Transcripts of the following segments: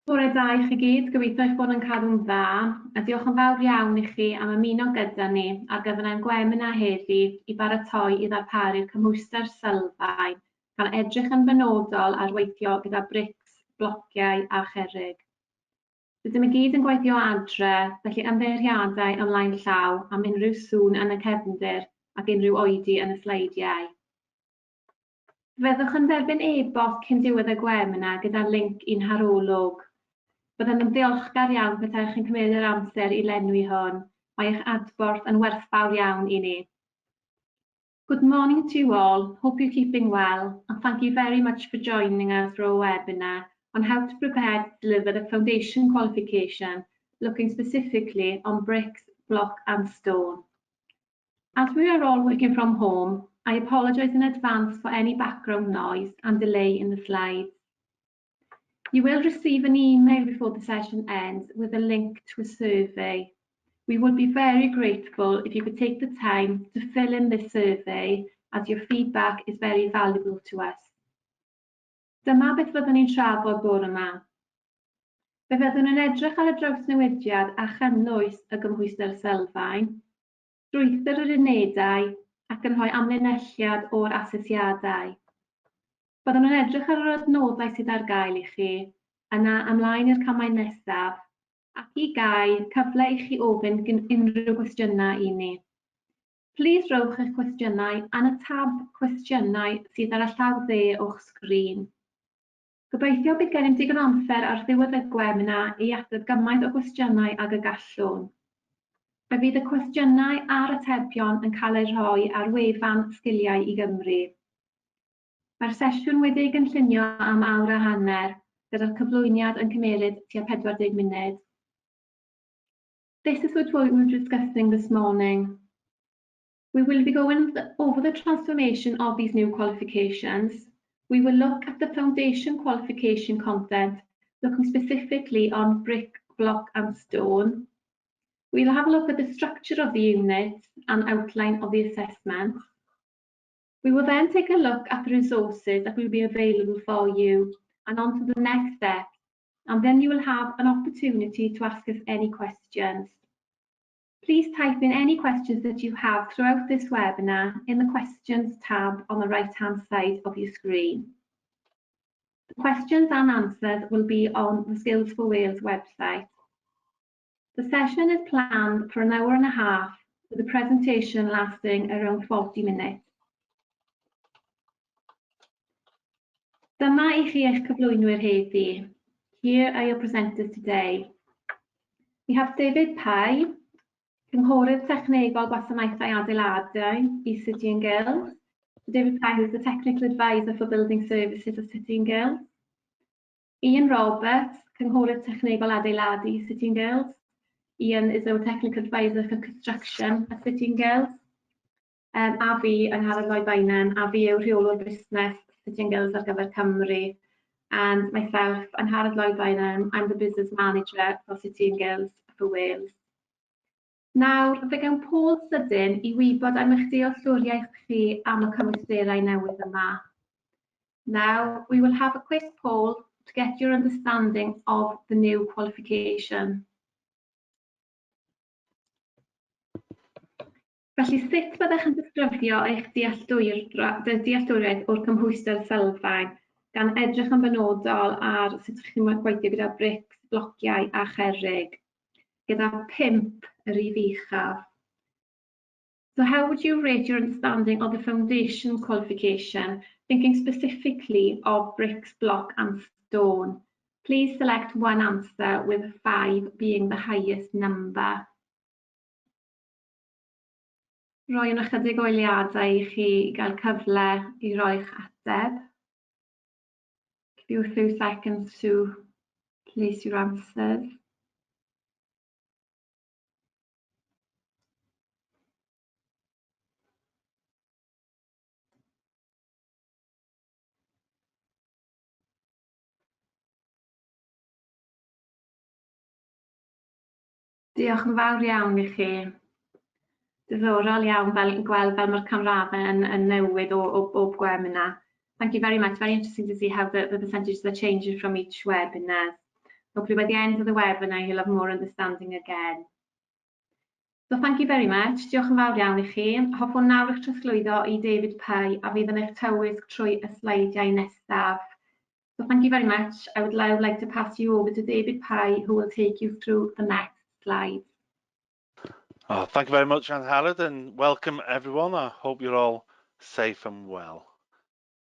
Bore da i chi gyd, gobeithio eich bod yn cadw'n dda, a diolch yn fawr iawn i chi am ymuno gyda ni ar gyfer ein gwemina heddi i baratoi i ddarparu'r cymhwyster sylfaen gan edrych yn benodol ar weithio gyda brics, blociau a cherrig. Rydym i gyd yn gweithio adre, felly ymddeiriadau ymlaen llaw am unrhyw sŵn yn y cefndir ac unrhyw oedi yn y sleidiau. Fyddwch yn derbyn e-bost cyn diwedd y gwemina gyda linc i'n harolwg. Byddwn yn ddiolchgar iawn petaech chi'n cymryd yr amser i lenwi hwn. Mae eich adborth yn werthfawr iawn i ni. Good morning to you all. Hope you're keeping well, and thank you very much for joining us for our webinar on how to prepare to deliver the foundation qualification, looking specifically on bricks, block and stone. As we are all working from home, I apologise in advance for any background noise and delay in the slides. You will receive an email before the session ends with a link to a survey. We would be very grateful if you could take the time to fill in this survey, as your feedback is very valuable to us. Dyma beth fyddwn ni'n trafod bore yma. Fe fyddwn yn edrych ar y drawsnewidiad a chynnwys y gymhwyster sylfaen, strwythur yr unedau ac yn rhoi amlinelliad o'r asesiadau. Byddwn yn edrych ar yr adnoddau sydd ar gael i chi, yna ymlaen i'r camau nesaf, ac i gael cyfle i chi ofyn unrhyw gwestiynau i ni. Plis rowch eich cwestiynau yn y tab cwestiynau sydd ar y llaw dde o'ch sgrin. Gobeithio bydd gennym digon o amser ar ddiwedd y gwemina i ateb gymaint o gwestiynau ag y gallwn. Fe fydd y cwestiynau a'r atebion yn cael eu rhoi ar wefan Sgiliau i Gymru. Mae'r sesiwn wedi'i gynllunio am awr a hanner, gyda'r cyflwyniad yn cymeryd tua 40 munud. This is what we were discussing this morning. We will be going over the transformation of these new qualifications. We will look at the foundation qualification content, looking specifically on brick, block and stone. We'll have a look at the structure of the unit and outline of the assessment. We will then take a look at the resources that will be available for you and on to the next step, and then you will have an opportunity to ask us any questions. Please type in any questions that you have throughout this webinar in the questions tab on the right-hand side of your screen. The questions and answers will be on the Skills for Wales website. The session is planned for an hour and a half, with the presentation lasting around 40 minutes. Dyma i chi eich cyflwynwyr heddi. Here are your presenters today. We have David Pye, Cynghorydd Technegol Gwasanaethau Adeiladau i City and Guilds. David Pye, who is the Technical Advisor for Building Services at City and Guilds. Ian Roberts, Cynghorydd Technegol Adeiladu i City and Guilds. Ian is our Technical Advisor for Construction at City and Guilds. A fi, Angharad Lloyd Bainan, a fi yw rheolwr busnes City and Guilds ar gyfer Cymru. And myself, Angharad Lloyd Bainan, I'm the Business Manager for City and Guilds for Wales. Nawr, fe gawn Paul sydyn i wybod am eich dealltwriaeth chi am y cymwysterau newydd yma. Now, we will have a quick poll to get your understanding of the new qualification. Felly, sut byddech yn disgrifio eich dealltwriaeth o'r cymhwyster sylfaen gan edrych yn benodol ar sut chi'n gweithio gyda brics, blociau a cherrig, gyda 5 yr rhif uchaf. So how would you rate your understanding of the foundation qualification, thinking specifically of bricks, block and stone? Please select one answer, with 5 being the highest number. Roi yn ychydig o eiliadau i chi gael cyfle i roi'ch ateb. Give you a few seconds to place your answers. Diolch yn fawr iawn i chi. Diddorol iawn gweld fel mae'r canrafau yn newid o bob webinar. Thank you very much. Very interesting to see how the percentages are changing from each webinar. Hopefully by the end of the webinar you'll have more understanding again. So thank you very much. Diolch yn fawr iawn I chi. Hoffwn nawr eich trosglwyddo I David Pye a fydd yn eich tywysg trwy y sleidiau nesaf. So thank you very much. I would now like to pass you over to David Pye, who will take you through the next slides. Thank you very much, Angharad, and welcome everyone. I hope you're all safe and well.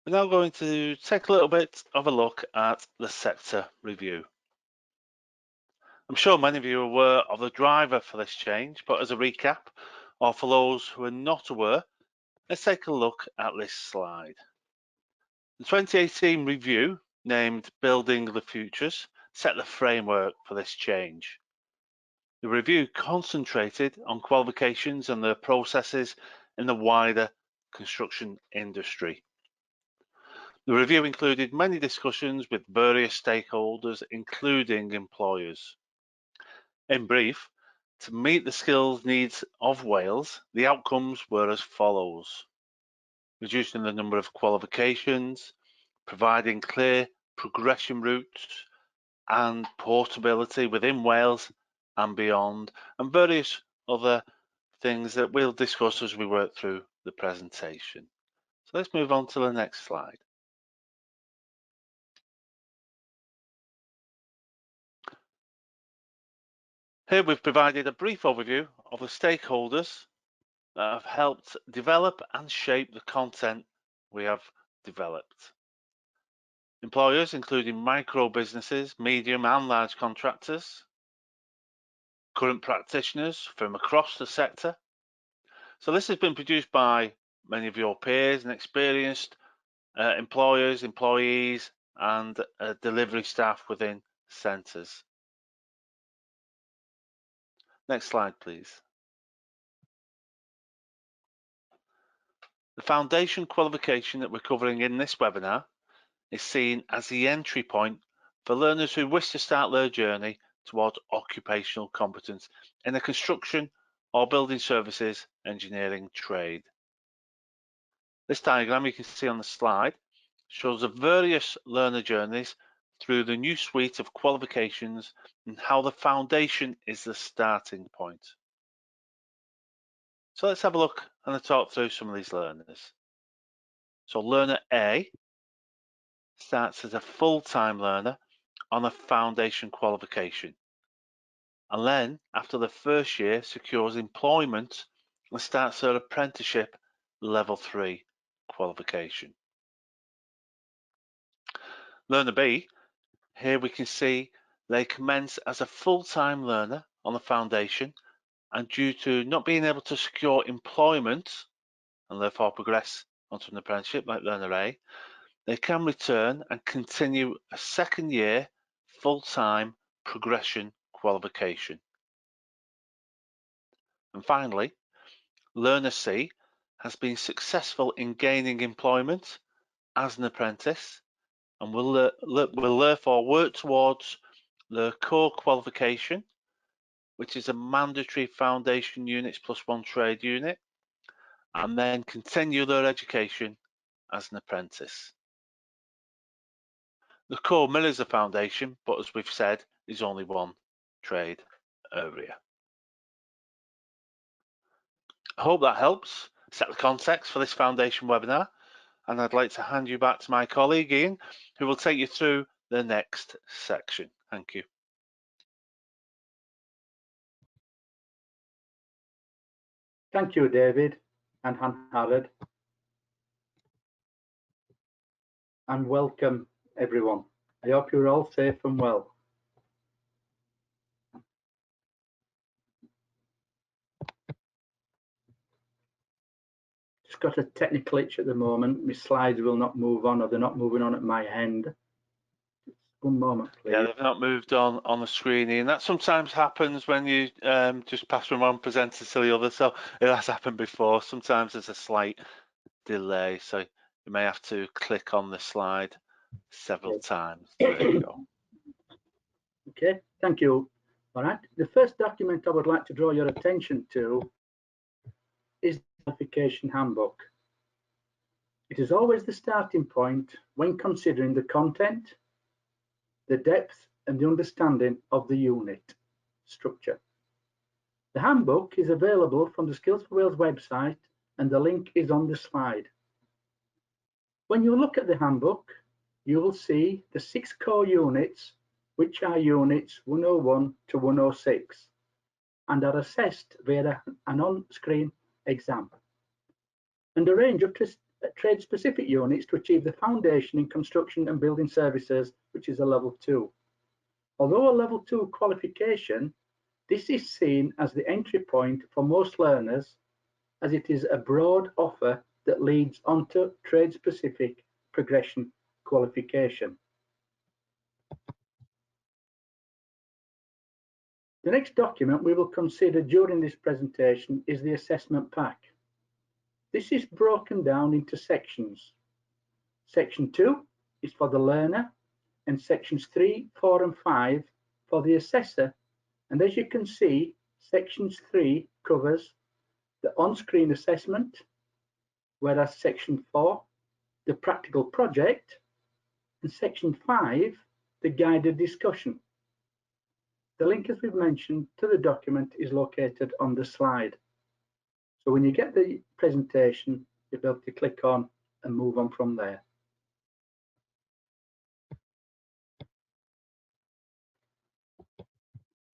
We're now going to take a little bit of a look at the sector review. I'm sure many of you are aware of the driver for this change, but as a recap, or for those who are not aware, let's take a look at this slide. The 2018 review, named Building the Futures, set the framework for this change. The review concentrated on qualifications and their processes in the wider construction industry. The review included many discussions with various stakeholders, including employers. In brief, to meet the skills needs of Wales, the outcomes were as follows: reducing the number of qualifications, providing clear progression routes and portability within Wales and beyond, and various other things that we'll discuss as we work through the presentation. So let's move on to the next slide. Here we've provided a brief overview of the stakeholders that have helped develop and shape the content we have developed. Employers including micro businesses, medium and large contractors, current practitioners from across the sector. So this has been produced by many of your peers and experienced employers, employees and delivery staff within centres. Next slide, please. The foundation qualification that we're covering in this webinar is seen as the entry point for learners who wish to start their journey towards occupational competence in the construction or building services engineering trade. This diagram you can see on the slide shows the various learner journeys through the new suite of qualifications and how the foundation is the starting point. So let's have a look and talk through some of these learners. So learner A starts as a full-time learner on a foundation qualification, and then after the first year secures employment and starts her apprenticeship level 3 qualification. Learner B, here we can see they commence as a full-time learner on the foundation, and due to not being able to secure employment and therefore progress onto an apprenticeship like learner A, they can return and continue a second year full-time progression qualification. And finally, learner C has been successful in gaining employment as an apprentice and will therefore work towards the core qualification, which is a mandatory foundation units plus 1 trade unit, and then continue their education as an apprentice. The core mirrors the foundation, but as we've said, is only 1 trade area. I hope that helps set the context for this foundation webinar, and I'd like to hand you back to my colleague Ian, who will take you through the next section. Thank you. Thank you, David and Angharad, and welcome everyone. I hope you're all safe and well. Just got a technical glitch at the moment. My slides will not move on, or they're not moving on at my end. One moment, please. Yeah, they've not moved on the screen, and that sometimes happens when you just pass from one presenter to the other. So it has happened before. Sometimes there's a slight delay, so you may have to click on the slide several times. There you go. Okay, thank you. All right, the first document I would like to draw your attention to is the qualification handbook. It is always the starting point when considering the content, the depth and the understanding of the unit structure. The handbook is available from the Skills for Wales website, and the link is on the slide. When you look at the handbook, you will see the 6 core units, which are units 101 to 106, and are assessed via an on-screen exam, and a range of trade-specific units to achieve the foundation in construction and building services, which is a level 2. Although a level 2 qualification, this is seen as the entry point for most learners, as it is a broad offer that leads onto trade-specific progression qualification. The next document we will consider during this presentation is the assessment pack. This is broken down into sections. Section 2 is for the learner, and sections 3, 4 and 5 for the assessor. And as you can see, sections 3 covers the on-screen assessment, whereas section 4, the practical project, and section 5, the guided discussion. The link, as we've mentioned, to the document is located on the slide. So when you get the presentation, you'll be able to click on and move on from there.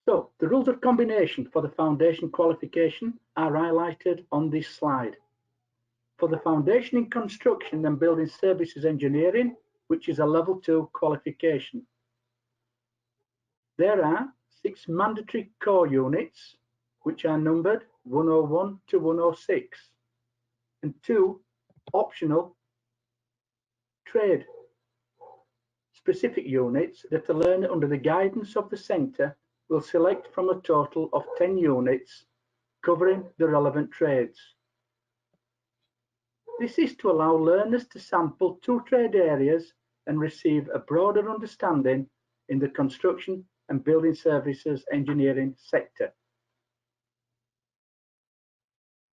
So the rules of combination for the foundation qualification are highlighted on this slide. For the foundation in construction and building services engineering, which is a level 2 qualification, there are 6 mandatory core units, which are numbered 101 to 106, and 2 optional trade specific units that a learner under the guidance of the centre will select from a total of 10 units covering the relevant trades. This is to allow learners to sample 2 trade areas and receive a broader understanding in the construction and building services engineering sector.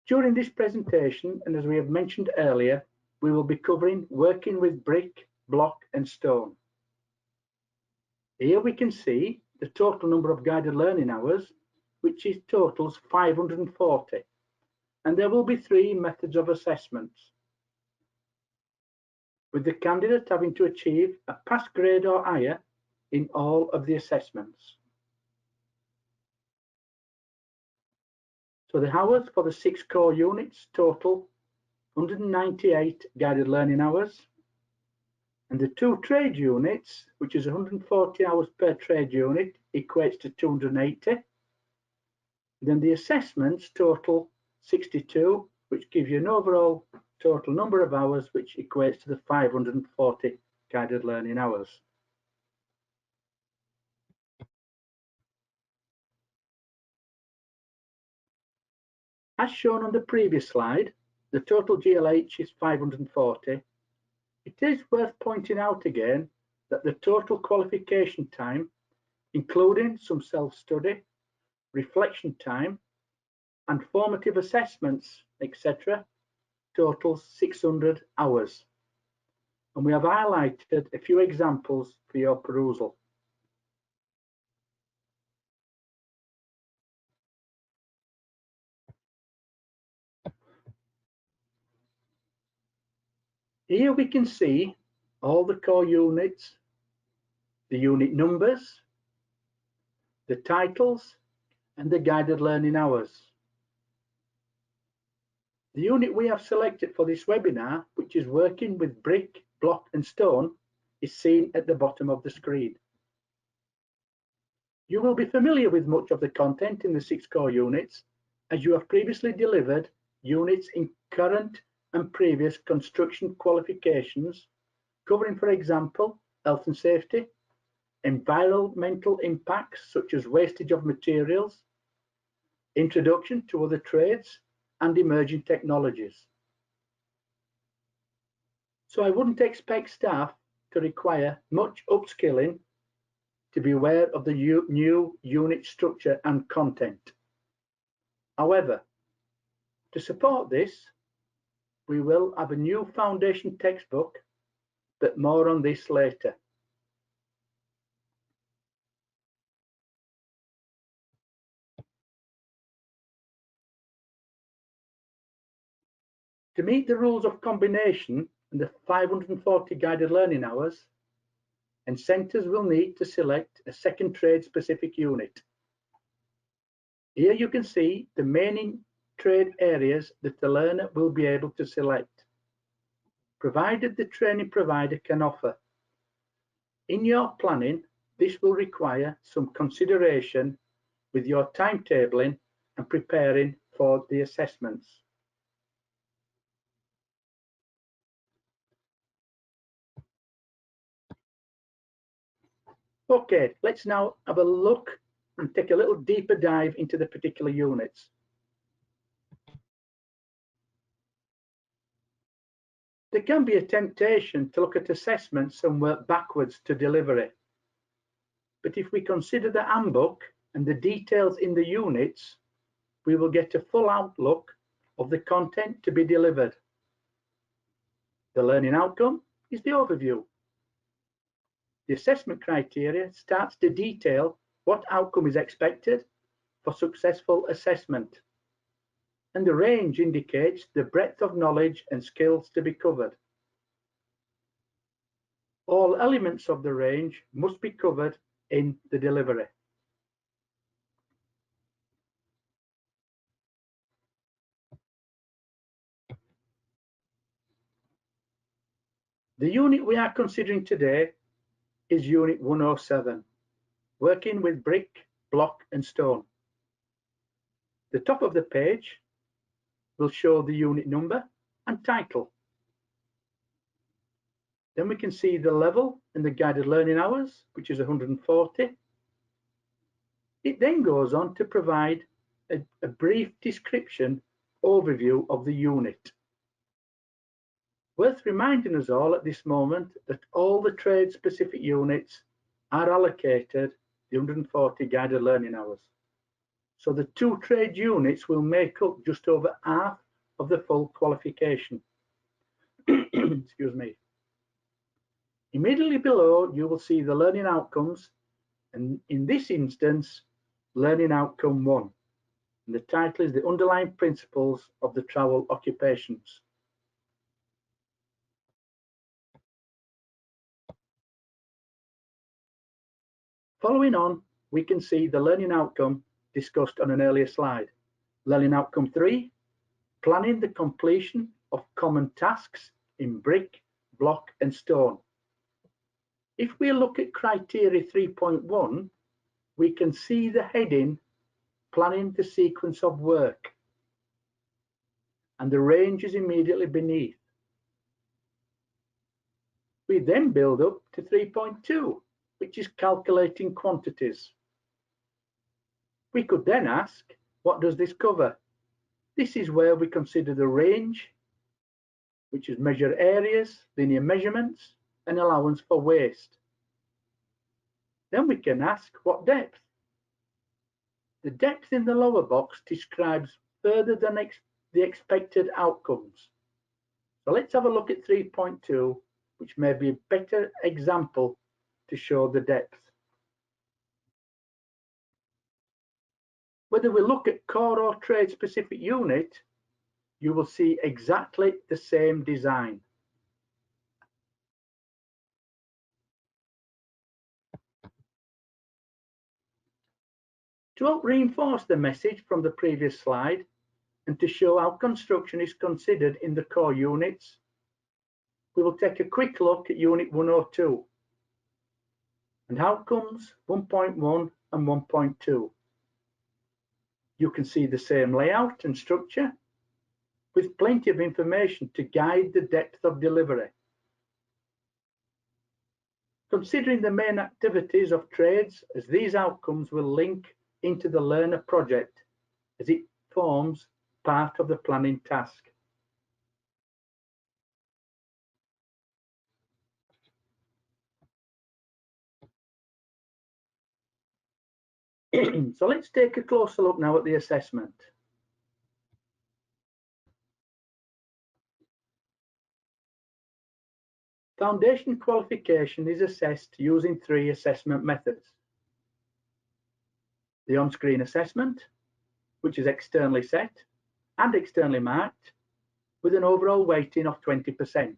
During this presentation, and as we have mentioned earlier, we will be covering working with brick, block and stone. Here we can see the total number of guided learning hours, which is totals 540, and there will be 3 methods of assessments, with the candidate having to achieve a pass grade or higher in all of the assessments. So the hours for the 6 core units total 198 guided learning hours, and the 2 trade units, which is 140 hours per trade unit, equates to 280. Then the assessments total 62, which gives you an overall total number of hours, which equates to the 540 guided learning hours. As shown on the previous slide, the total GLH is 540. It is worth pointing out again that the total qualification time, including some self-study, reflection time, and formative assessments, etc., totals 600 hours. And we have highlighted a few examples for your perusal. Here we can see all the core units, the unit numbers, the titles, and the guided learning hours. The unit we have selected for this webinar, which is working with brick, block and stone, is seen at the bottom of the screen. You will be familiar with much of the content in the 6 core units, as you have previously delivered units in current and previous construction qualifications, covering, for example, health and safety, environmental impacts such as wastage of materials, introduction to other trades, and emerging technologies. So I wouldn't expect staff to require much upskilling to be aware of the new unit structure and content. However, to support this, we will have a new foundation textbook, but more on this later. To meet the rules of combination and the 540 guided learning hours, and centres will need to select a second trade-specific unit. Here you can see the main trade areas that the learner will be able to select, provided the training provider can offer. In your planning, this will require some consideration with your timetabling and preparing for the assessments. Okay, let's now have a look and take a little deeper dive into the particular units. There can be a temptation to look at assessments and work backwards to delivery. But if we consider the handbook and the details in the units, we will get a full outlook of the content to be delivered. The learning outcome is the overview. The assessment criteria starts to detail what outcome is expected for successful assessment. And the range indicates the breadth of knowledge and skills to be covered. All elements of the range must be covered in the delivery. The unit we are considering today is Unit 107, working with brick, block and stone. The top of the page will show the unit number and title. Then we can see the level and the guided learning hours, which is 140. It then goes on to provide a brief description overview of the unit. Worth reminding us all at this moment that all the trade-specific units are allocated the 140 guided learning hours. So the 2 trade units will make up just over half of the full qualification. Excuse me. Immediately below, you will see the learning outcomes, and in this instance, learning outcome 1. And the title is The Underlying Principles of the Trowel Occupations. Following on, we can see the learning outcome discussed on an earlier slide. Learning outcome 3, planning the completion of common tasks in brick, block and stone. If we look at criteria 3.1, we can see the heading, planning the sequence of work, and the range is immediately beneath. We then build up to 3.2, which is calculating quantities. We could then ask, what does this cover? This is where we consider the range, which is measure areas, linear measurements, and allowance for waste. Then we can ask what depth. The depth in the lower box describes further than the expected outcomes. So let's have a look at 3.2, which may be a better example to show the depth. Whether we look at core or trade specific unit, you will see exactly the same design. To help reinforce the message from the previous slide and to show how construction is considered in the core units, we will take a quick look at Unit 102 and outcomes 1.1 and 1.2. You can see the same layout and structure with plenty of information to guide the depth of delivery. Considering the main activities of trades, as these outcomes will link into the learner project as it forms part of the planning task. So let's take a closer look now at the assessment. Foundation qualification is assessed using 3 assessment methods. The on-screen assessment, which is externally set and externally marked, with an overall weighting of 20%.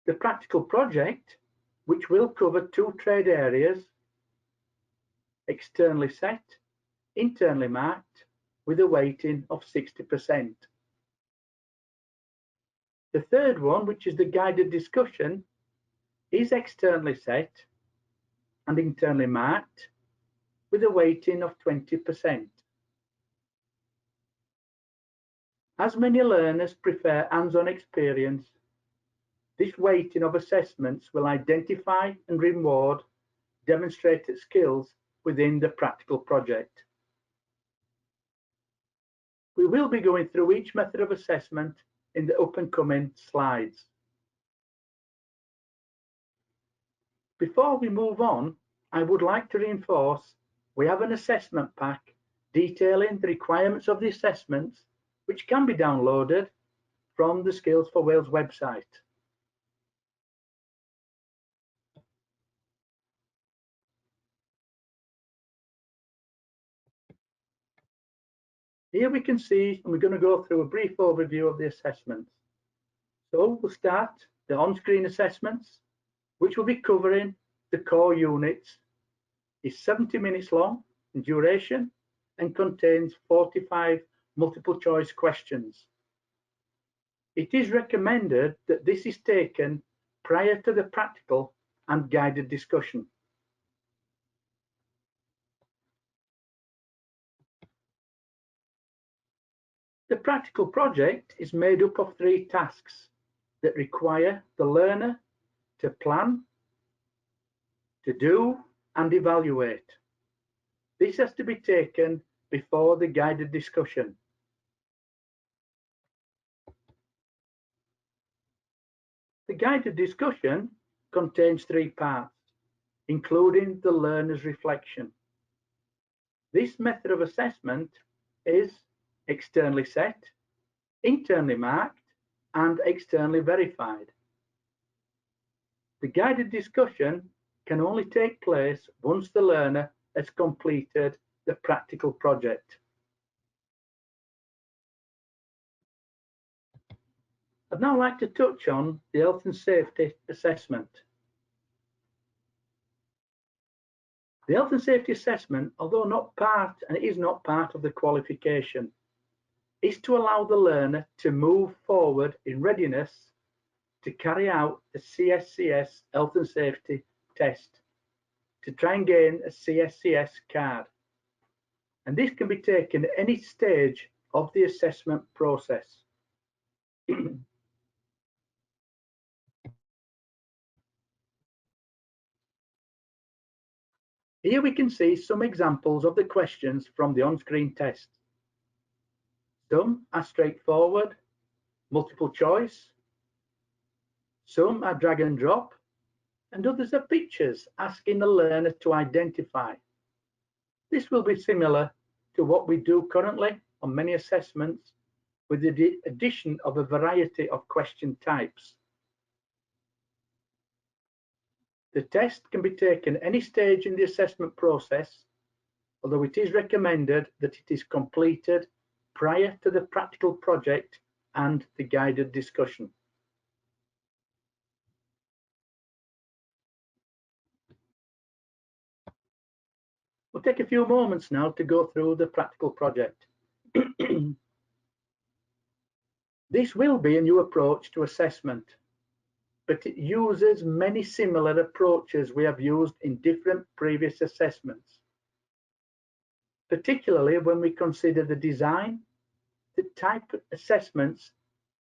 The practical project, which will cover 2 trade areas, externally set, internally marked, with a weighting of 60%. The third one, which is the guided discussion, is externally set and internally marked, with a weighting of 20%. As many learners prefer hands-on experience, this weighting of assessments will identify and reward demonstrated skills within the practical project. We will be going through each method of assessment in the up and coming slides. Before we move on, I would like to reinforce we have an assessment pack detailing the requirements of the assessments, which can be downloaded from the Skills for Wales website. Here we can see, and we're going to go through a brief overview of the assessments. So we'll start the on-screen assessments, which will be covering the core units. It's 70 minutes long in duration and contains 45 multiple choice questions. It is recommended that this is taken prior to the practical and guided discussion. The practical project is made up of 3 tasks that require the learner to plan, to do, and evaluate. This has to be taken before the guided discussion. The guided discussion contains 3 parts, including the learner's reflection. This method of assessment is externally set, internally marked, and externally verified. The guided discussion can only take place once the learner has completed the practical project. I'd now like to touch on the health and safety assessment. The health and safety assessment, although not part, and it is not part of the qualification, is to allow the learner to move forward in readiness to carry out a CSCS health and safety test to try and gain a CSCS card. And this can be taken at any stage of the assessment process. Here we can see some examples of the questions from the on-screen test. Some are straightforward, multiple choice. Some are drag and drop, and others are pictures asking the learner to identify. This will be similar to what we do currently on many assessments, with the addition of a variety of question types. The test can be taken any stage in the assessment process, although it is recommended that it is completed prior to the practical project and the guided discussion. We'll take a few moments now to go through the practical project. This will be a new approach to assessment, but it uses many similar approaches we have used in different previous assessments, particularly when we consider the design, the type of assessments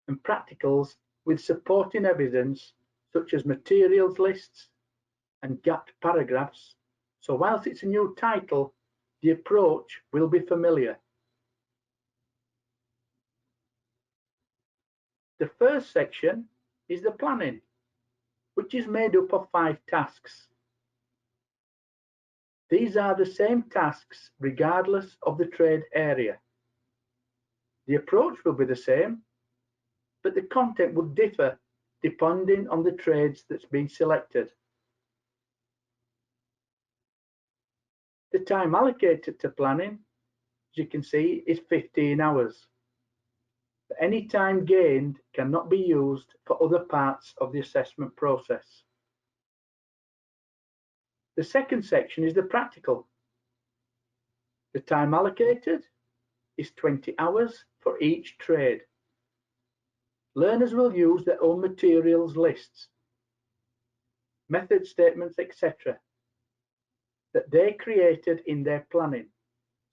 and practicals with supporting evidence such as materials lists and gapped paragraphs. So whilst it's a new title, the approach will be familiar. The first section is the planning, which is made up of 5 tasks. These are the same tasks regardless of the trade area. The approach will be the same, but the content would differ depending on the trades that's been selected. The time allocated to planning, as you can see, is 15 hours. but any time gained cannot be used for other parts of the assessment process. The second section is the practical. The time allocated is 20 hours for each trade. Learners will use their own materials lists, method statements, etc. that they created in their planning,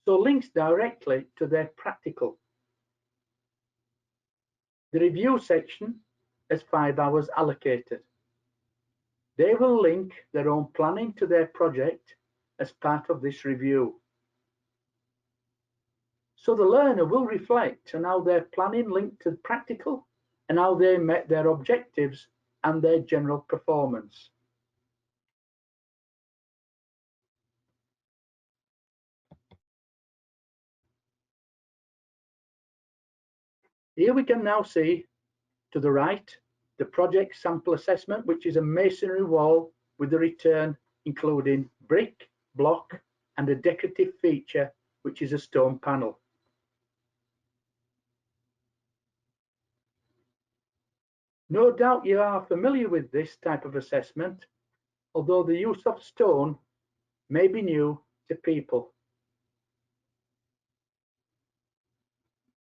so links directly to their practical. The review section has 5 hours allocated. They will link their own planning to their project as part of this review. So the learner will reflect on how their planning linked to the practical and how they met their objectives and their general performance. Here we can now see to the right the project sample assessment, which is a masonry wall with a return including brick, block and a decorative feature, which is a stone panel. No doubt you are familiar with this type of assessment, although the use of stone may be new to people.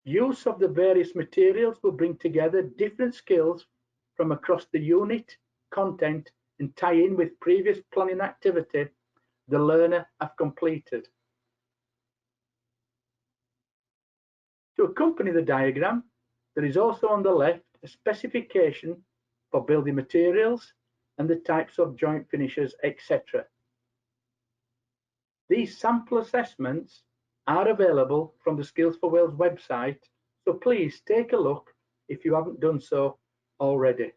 Use of the various materials will bring together different skills from across the unit, content, and tie in with previous planning activity the learner have completed. To accompany the diagram, there is also on the left a specification for building materials and the types of joint finishes, etc. These sample assessments are available from the Skills for Wales website, so please take a look if you haven't done so already.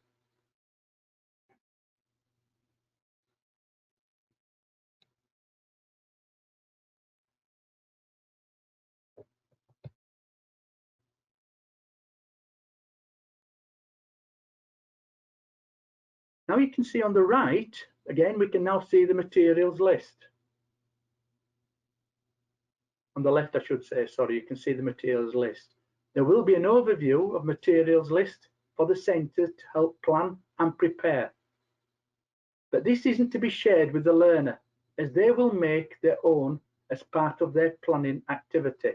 Now you can see on the right, again, we can now see the materials list. On the left, I should say, sorry, you can see the materials list. There will be an overview of materials list for the centre to help plan and prepare. But this isn't to be shared with the learner, as they will make their own as part of their planning activity.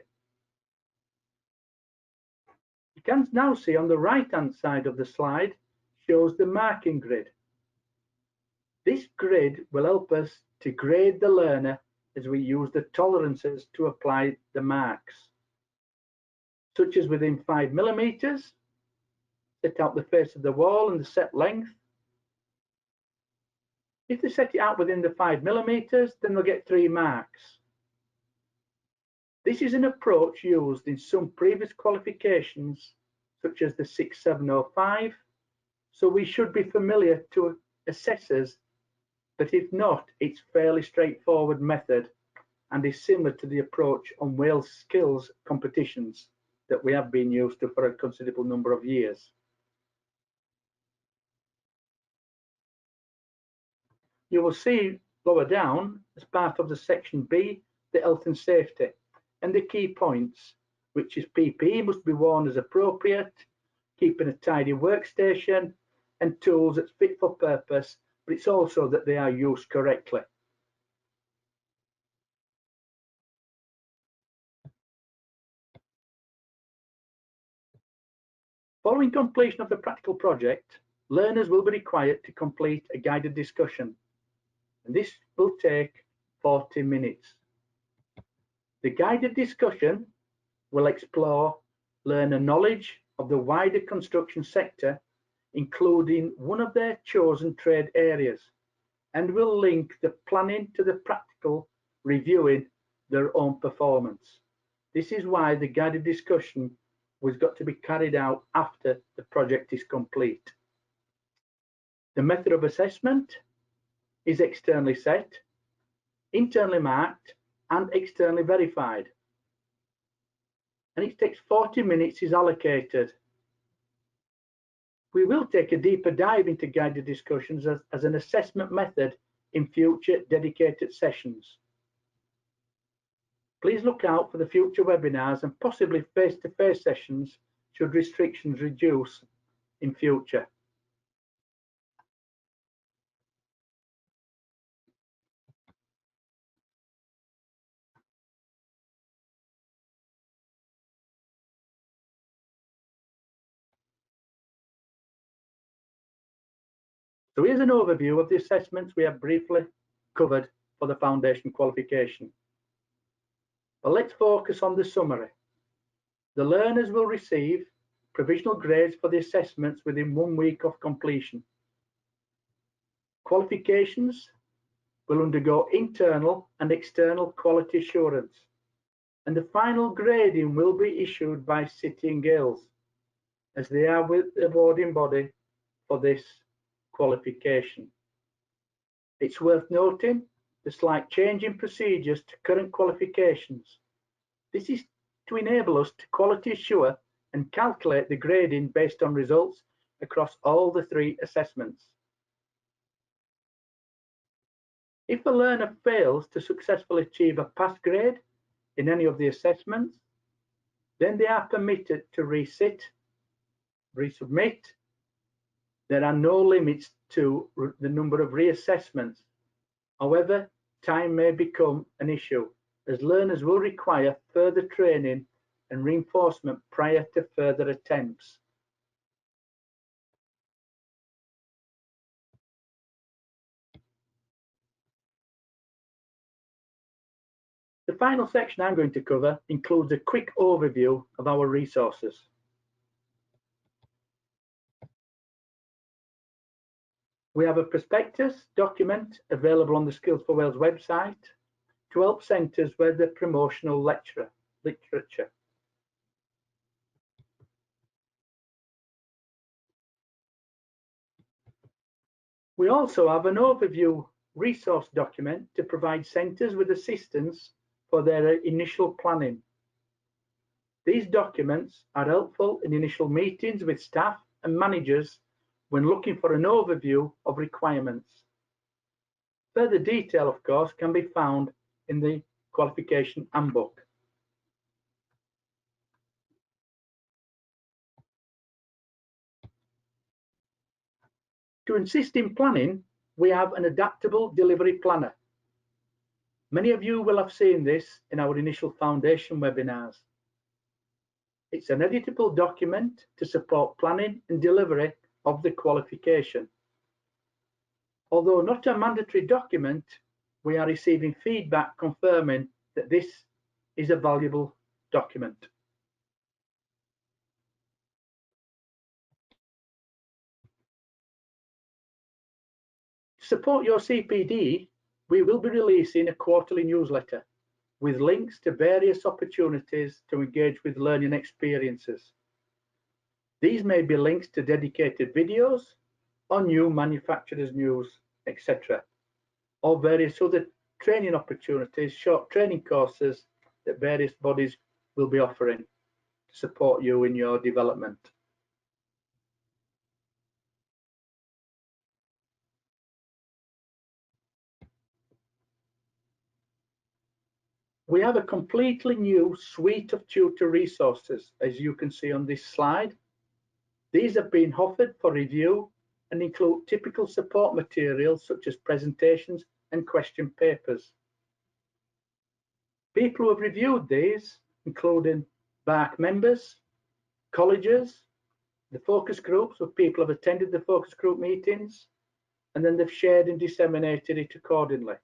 You can now see on the right-hand side of the slide shows the marking grid. This grid will help us to grade the learner as we use the tolerances to apply the marks, such as within 5 millimeters, set out the face of the wall and the set length. If they set it out within the 5 millimeters, then they'll get 3 marks. This is an approach used in some previous qualifications, such as the 6705, so we should be familiar to assessors, but if not, it's fairly straightforward method and is similar to the approach on Wales skills competitions that we have been used to for a considerable number of years. You will see lower down, as part of the section B, the health and safety and the key points, which is PPE must be worn as appropriate, keeping a tidy workstation and tools that's fit for purpose, but it's also that they are used correctly. Following completion of the practical project, learners will be required to complete a guided discussion, and this will take 40 minutes. The guided discussion will explore learner knowledge of the wider construction sector, including one of their chosen trade areas, and will link the planning to the practical, reviewing their own performance. This is why the guided discussion was got to be carried out after the project is complete. The method of assessment is externally set, internally marked and externally verified, and it takes 40 minutes is allocated. We will take a deeper dive into guided discussions as an assessment method in future dedicated sessions. Please look out for the future webinars and possibly face-to-face sessions should restrictions reduce in future. So here's an overview of the assessments we have briefly covered for the foundation qualification. But let's focus on the summary. The learners will receive provisional grades for the assessments within 1 week of completion. Qualifications will undergo internal and external quality assurance, and the final grading will be issued by City and Guilds, as they are with the awarding body for this qualification. It's worth noting the slight change in procedures to current qualifications. This is to enable us to quality assure and calculate the grading based on results across all the 3 assessments. If a learner fails to successfully achieve a pass grade in any of the assessments, then they are permitted to resubmit. There are no limits to the number of reassessments. However, time may become an issue, as learners will require further training and reinforcement prior to further attempts. The final section I'm going to cover includes a quick overview of our resources. We have a prospectus document available on the Skills for Wales website to help centres with the promotional literature. We also have an overview resource document to provide centres with assistance for their initial planning. These documents are helpful in initial meetings with staff and managers when looking for an overview of requirements. Further detail, of course, can be found in the qualification handbook. To assist in planning, we have an adaptable delivery planner. Many of you will have seen this in our initial foundation webinars. It's an editable document to support planning and delivery of the qualification. Although not a mandatory document, we are receiving feedback confirming that this is a valuable document. To support your CPD, we will be releasing a quarterly newsletter with links to various opportunities to engage with learning experiences. These may be links to dedicated videos or new manufacturers' news, etc., or various other training opportunities, short training courses that various bodies will be offering to support you in your development. We have a completely new suite of tutor resources, as you can see on this slide. These have been offered for review and include typical support materials such as presentations and question papers. People who have reviewed these, including BARC members, colleges, the focus groups, where people have attended the focus group meetings, and then they've shared and disseminated it accordingly.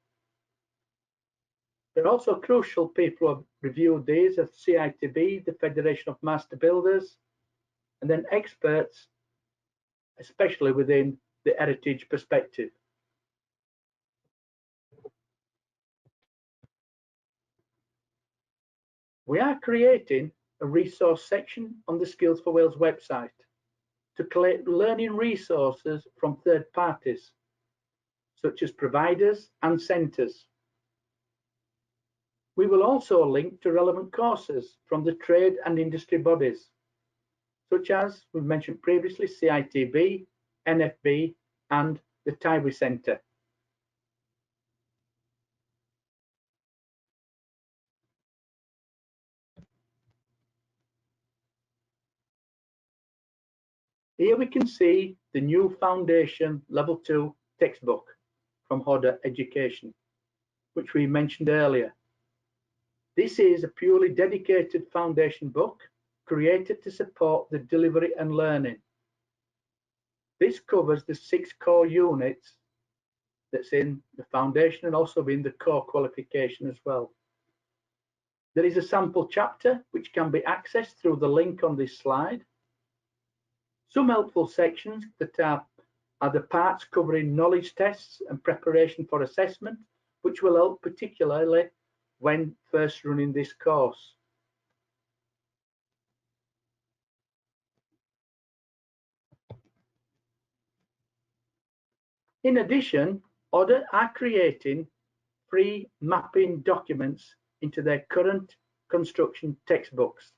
They're also crucial people who have reviewed these as CITB, the Federation of Master Builders, and then experts, especially within the heritage perspective. We are creating a resource section on the Skills for Wales website to collect learning resources from third parties, such as providers and centres. We will also link to relevant courses from the trade and industry bodies, such as we've mentioned previously, CITB, NFB, and the Tywey Centre. Here we can see the new Foundation Level 2 textbook from Hodder Education, which we mentioned earlier. This is a purely dedicated foundation book created to support the delivery and learning. This covers the 6 core units that's in the foundation and also in the core qualification as well. There is a sample chapter which can be accessed through the link on this slide. Some helpful sections that are the parts covering knowledge tests and preparation for assessment, which will help particularly when first running this course. In addition, Hodder are creating free mapping documents into their current construction textbooks,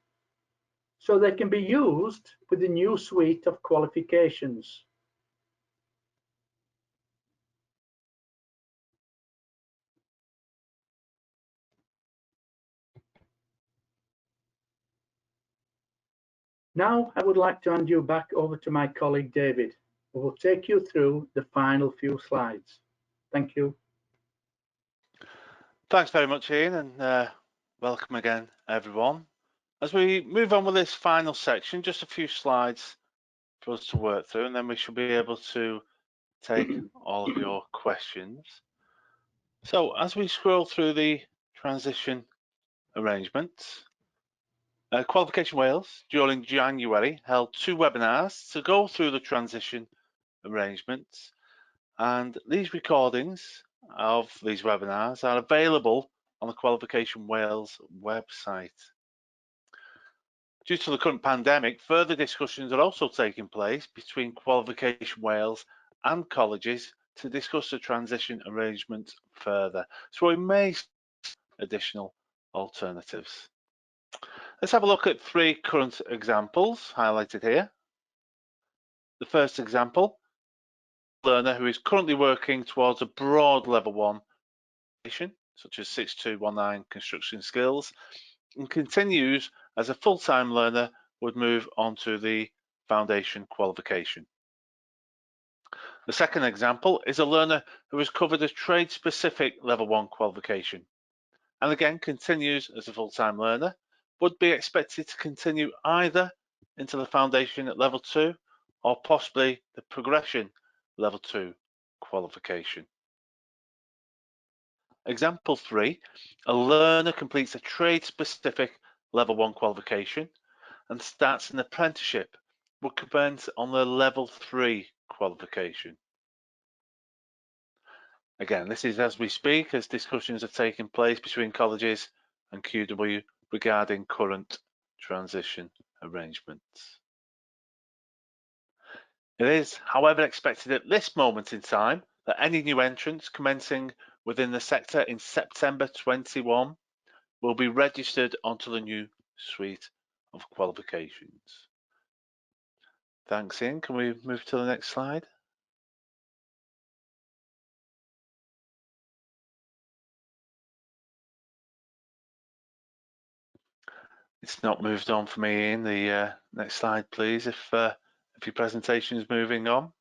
so they can be used with the new suite of qualifications. Now I would like to hand you back over to my colleague David, who will take you through the final few slides. Thank you. Thanks very much, Ian, and welcome again, everyone. As we move on with this final section, just a few slides for us to work through, and then we should be able to take all of your questions. So as we scroll through the transition arrangements, Qualification Wales during January held 2 webinars to go through the transition arrangements, and these recordings of these webinars are available on the Qualification Wales website. Due to the current pandemic, further discussions are also taking place between Qualification Wales and colleges to discuss the transition arrangement further. So we may see additional alternatives. Let's have a look at 3 current examples highlighted here. The first example, a learner who is currently working towards a broad level 1 qualification, such as 6219 construction skills, and continues as a full-time learner would move on to the foundation qualification. The second example is a learner who has covered a trade-specific level 1 qualification, and again continues as a full-time learner, would be expected to continue either into the foundation at level 2 or possibly the progression level 2 qualification. Example 3, a learner completes a trade-specific level 1 qualification and starts an apprenticeship, would commence on the level 3 qualification. Again, this is as we speak, as discussions are taking place between colleges and QW regarding current transition arrangements. It is, however, expected at this moment in time that any new entrants commencing within the sector in September 21 will be registered onto the new suite of qualifications. Thanks, Ian. Can we move to the next slide? It's not moved on for me, Ian. The next slide, please, if your presentation is moving on.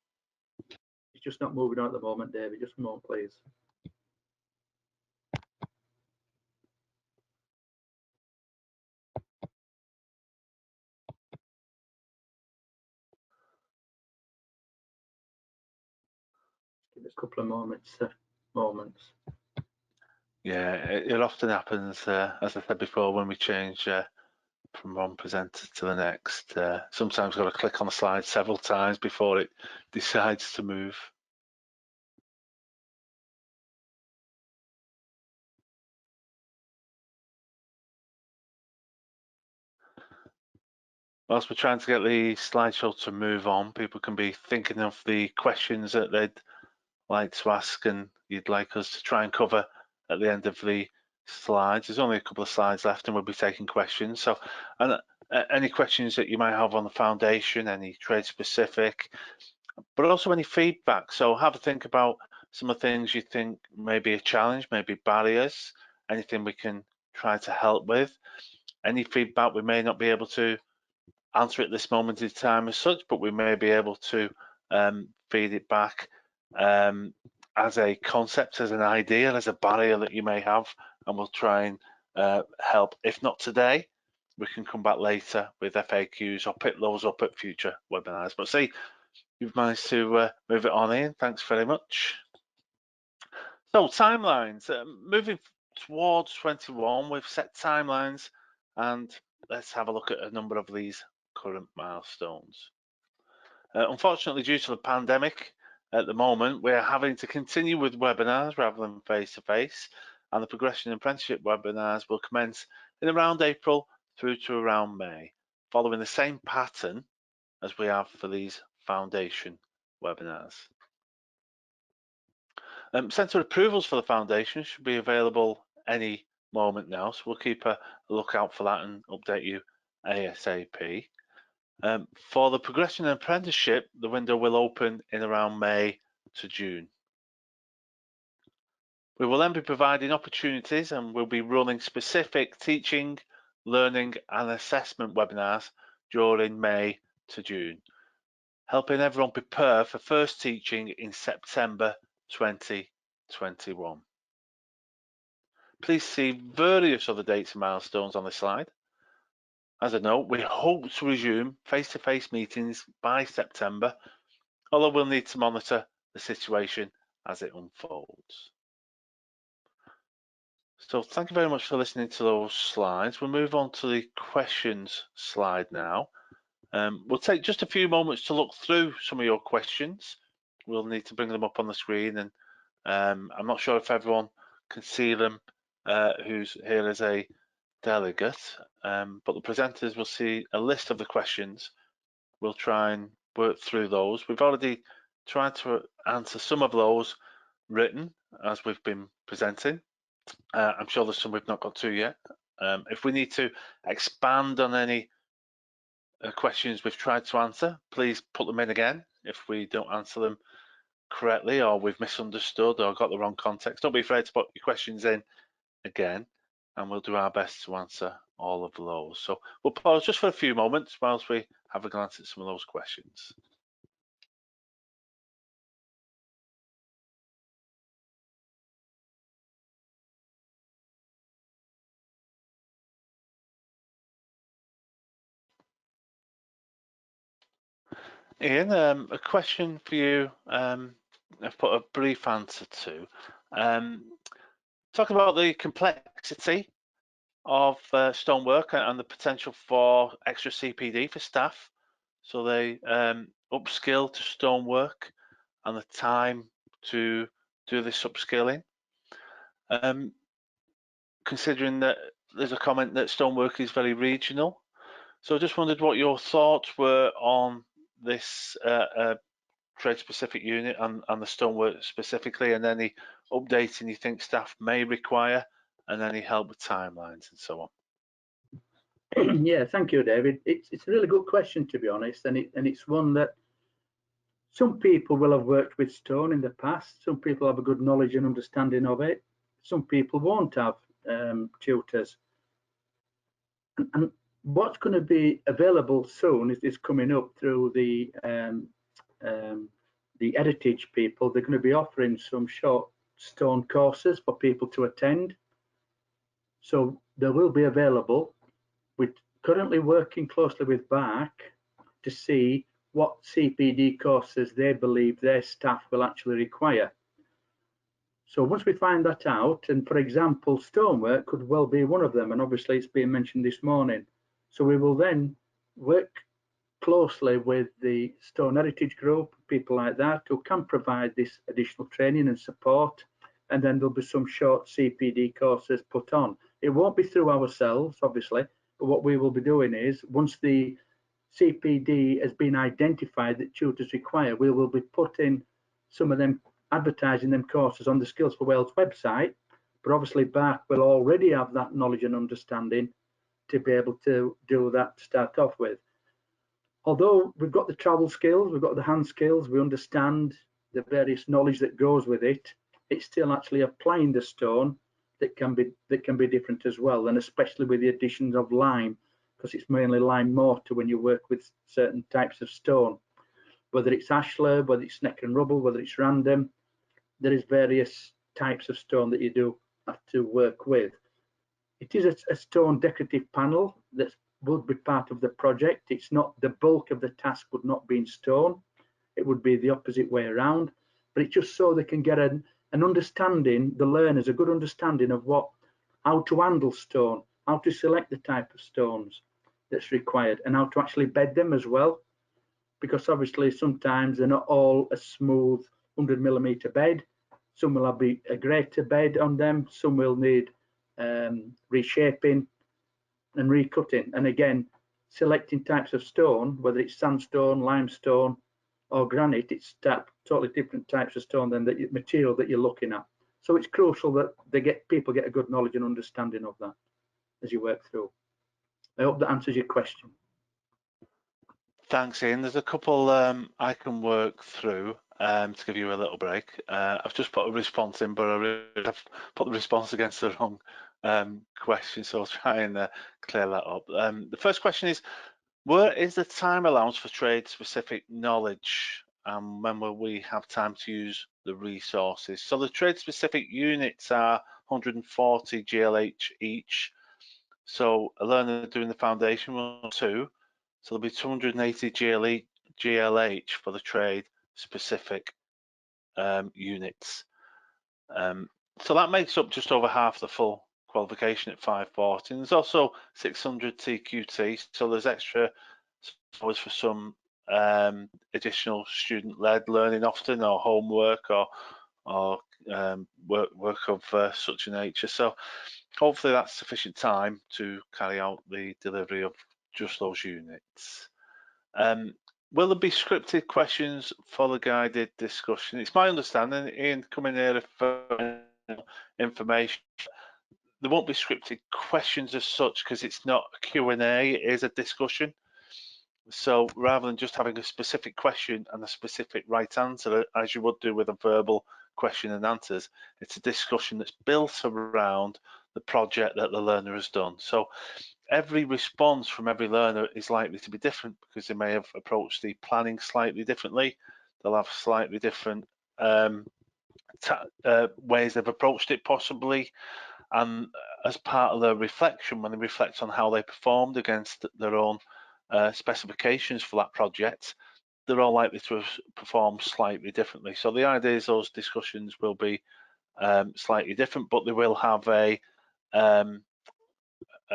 It's just not moving on at the moment, David. Just a moment, please. Give it a couple of moments. Yeah, it often happens, as I said before, when we change from one presenter to the next. Sometimes got to click on the slide several times before it decides to move. Whilst we're trying to get the slideshow to move on, people can be thinking of the questions that they'd like to ask and you'd like us to try and cover at the end of the slides. There's only a couple of slides left and we'll be taking questions. So, and any questions that you might have on the foundation, any trade specific, but also any feedback. So have a think about some of the things you think may be a challenge, maybe barriers, anything we can try to help with. Any feedback we may not be able to answer at this moment in time as such, but we may be able to feed it back as a concept, as an idea, as a barrier that you may have, and we'll try and help. If not today, we can come back later with FAQs or pick those up at future webinars. But see, you've managed to move it on in. Thanks very much. So timelines, moving towards 21, we've set timelines, and let's have a look at a number of these current milestones. Unfortunately, due to the pandemic, at the moment, we're having to continue with webinars rather than face-to-face, and the Progression Apprenticeship webinars will commence in around April through to around May, following the same pattern as we have for these foundation webinars. Centre approvals for the foundation should be available any moment now, so we'll keep a lookout for that and update you ASAP. For the Progression and Apprenticeship, the window will open in around May to June. We will then be providing opportunities, and we'll be running specific teaching, learning and assessment webinars during May to June, helping everyone prepare for first teaching in September 2021. Please see various other dates and milestones on this slide. As a note, we hope to resume face-to-face meetings by September, although we'll need to monitor the situation as it unfolds. So thank you very much for listening to those slides. We'll move on to the questions slide now. We'll take just a few moments to look through some of your questions. We'll need to bring them up on the screen, and I'm not sure if everyone can see them who's here as a delegate, but the presenters will see a list of the questions. We'll try and work through those. We've already tried to answer some of those written as we've been presenting. I'm sure there's some we've not got to yet. If we need to expand on any questions we've tried to answer, please put them in again if we don't answer them correctly or we've misunderstood or got the wrong context. Don't be afraid to put your questions in again, and we'll do our best to answer all of those. So we'll pause just for a few moments whilst we have a glance at some of those questions. Ian, a question for you. I've put a brief answer to. Talk about the complexity of stonework and the potential for extra CPD for staff, so they upskill to stonework and the time to do this upskilling. Considering that there's a comment that stonework is very regional, so I just wondered what your thoughts were on this trade-specific unit and the stonework specifically, and any updating you think staff may require, and any help with timelines and so on. Yeah, thank you, David. It's a really good question, to be honest, and it's one that some people will have worked with stone in the past. Some people have a good knowledge and understanding of it. Some people won't have tutors. And what's going to be available soon is coming up through the Heritage people. They're going to be offering some short stone courses for people to attend. So they will be available. We're currently working closely with BARC to see what CPD courses they believe their staff will actually require. So once we find that out, and for example, stonework could well be one of them, and obviously it's been mentioned this morning. So we will then work closely with the Stone Heritage Group, people like that, who can provide this additional training and support, and then there'll be some short CPD courses put on. It won't be through ourselves, obviously, but what we will be doing is, once the CPD has been identified that tutors require, we will be putting some of them, advertising them courses on the Skills for Wales website, but obviously BARC will already have that knowledge and understanding to be able to do that to start off with. Although we've got the travel skills, we've got the hand skills, we understand the various knowledge that goes with it, it's still actually applying the stone that can be different as well, and especially with the additions of lime because it's mainly lime mortar when you work with certain types of stone, whether it's ashlar, whether it's neck and rubble, whether it's random. There is various types of stone that you do have to work with. It is a stone decorative panel that would be part of the project. It's not, the bulk of the task would not be in stone. It would be the opposite way around, but it's just so they can get an understanding, the learners, a good understanding of how to handle stone, how to select the type of stones that's required, and how to actually bed them as well. Because obviously sometimes they're not all a smooth 100mm bed. Some will have a greater bed on them. Some will need reshaping and recutting. And again, selecting types of stone, whether it's sandstone, limestone, or granite, it's totally different types of stone than the material that you're looking at. So it's crucial that people get a good knowledge and understanding of that as you work through. I hope that answers your question. Thanks, Ian. There's a couple I can work through to give you a little break. I've just put a response in, but I really have put the response against the wrong question, so I'll try and clear that up. The first question is, where is the time allowance for trade-specific knowledge, and when will we have time to use the resources? So the trade-specific units are 140 GLH each. So a learner doing the foundation will 2. So there'll be 280 GLH for the trade-specific units. So that makes up just over half the full qualification at 540. And there's also 600 TQT, so there's extra hours for some additional student-led learning often, or homework, or work of such a nature. So hopefully that's sufficient time to carry out the delivery of just those units. Will there be scripted questions for the guided discussion? It's my understanding, Ian, coming here for information, there won't be scripted questions as such, because it's not a Q&A, it is a discussion. So rather than just having a specific question and a specific right answer, as you would do with a verbal question and answers, it's a discussion that's built around the project that the learner has done. So every response from every learner is likely to be different, because they may have approached the planning slightly differently. They'll have slightly different ways they've approached it possibly. And as part of their reflection, when they reflect on how they performed against their own specifications for that project, they're all likely to have performed slightly differently. So the idea is those discussions will be slightly different, but they will have a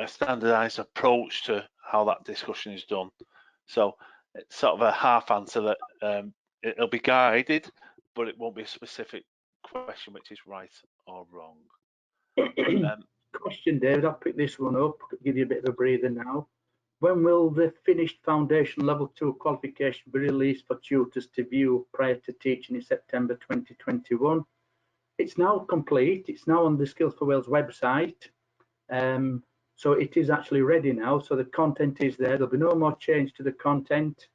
standardized approach to how that discussion is done. So it's sort of a half answer that it'll be guided, but it won't be a specific question which is right or wrong. Question, David, I'll pick this one up, give you a bit of a breather now. When will the finished foundation level 2 qualification be released for tutors to view prior to teaching in September 2021? It's now complete. It's now on the Skills for Wales website. So it is actually ready now. So the content is there. There'll be no more change to the content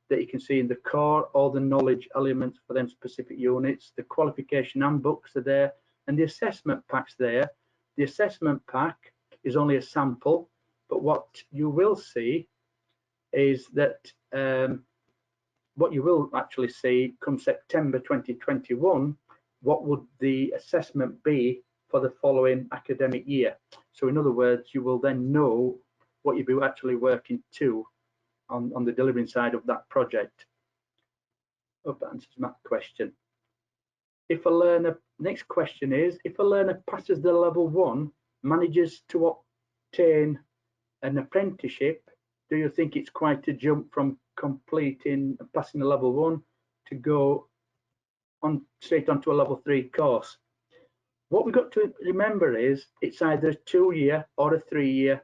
that you can see in the core, all the knowledge elements for them specific units. The qualification handbooks are there, and the assessment pack's there. The assessment pack is only a sample, but what you will see is that what you will actually see come September 2021, what would the assessment be for the following academic year. So in other words, you will then know what you'll be actually working to on the delivering side of that project. Hope that answers my question. If a learner, next question is, if a learner passes the level 1, manages to obtain an apprenticeship, do you think it's quite a jump from completing and passing the level 1 to go on straight onto a level 3 course? What we've got to remember is it's either a 2-year or a 3-year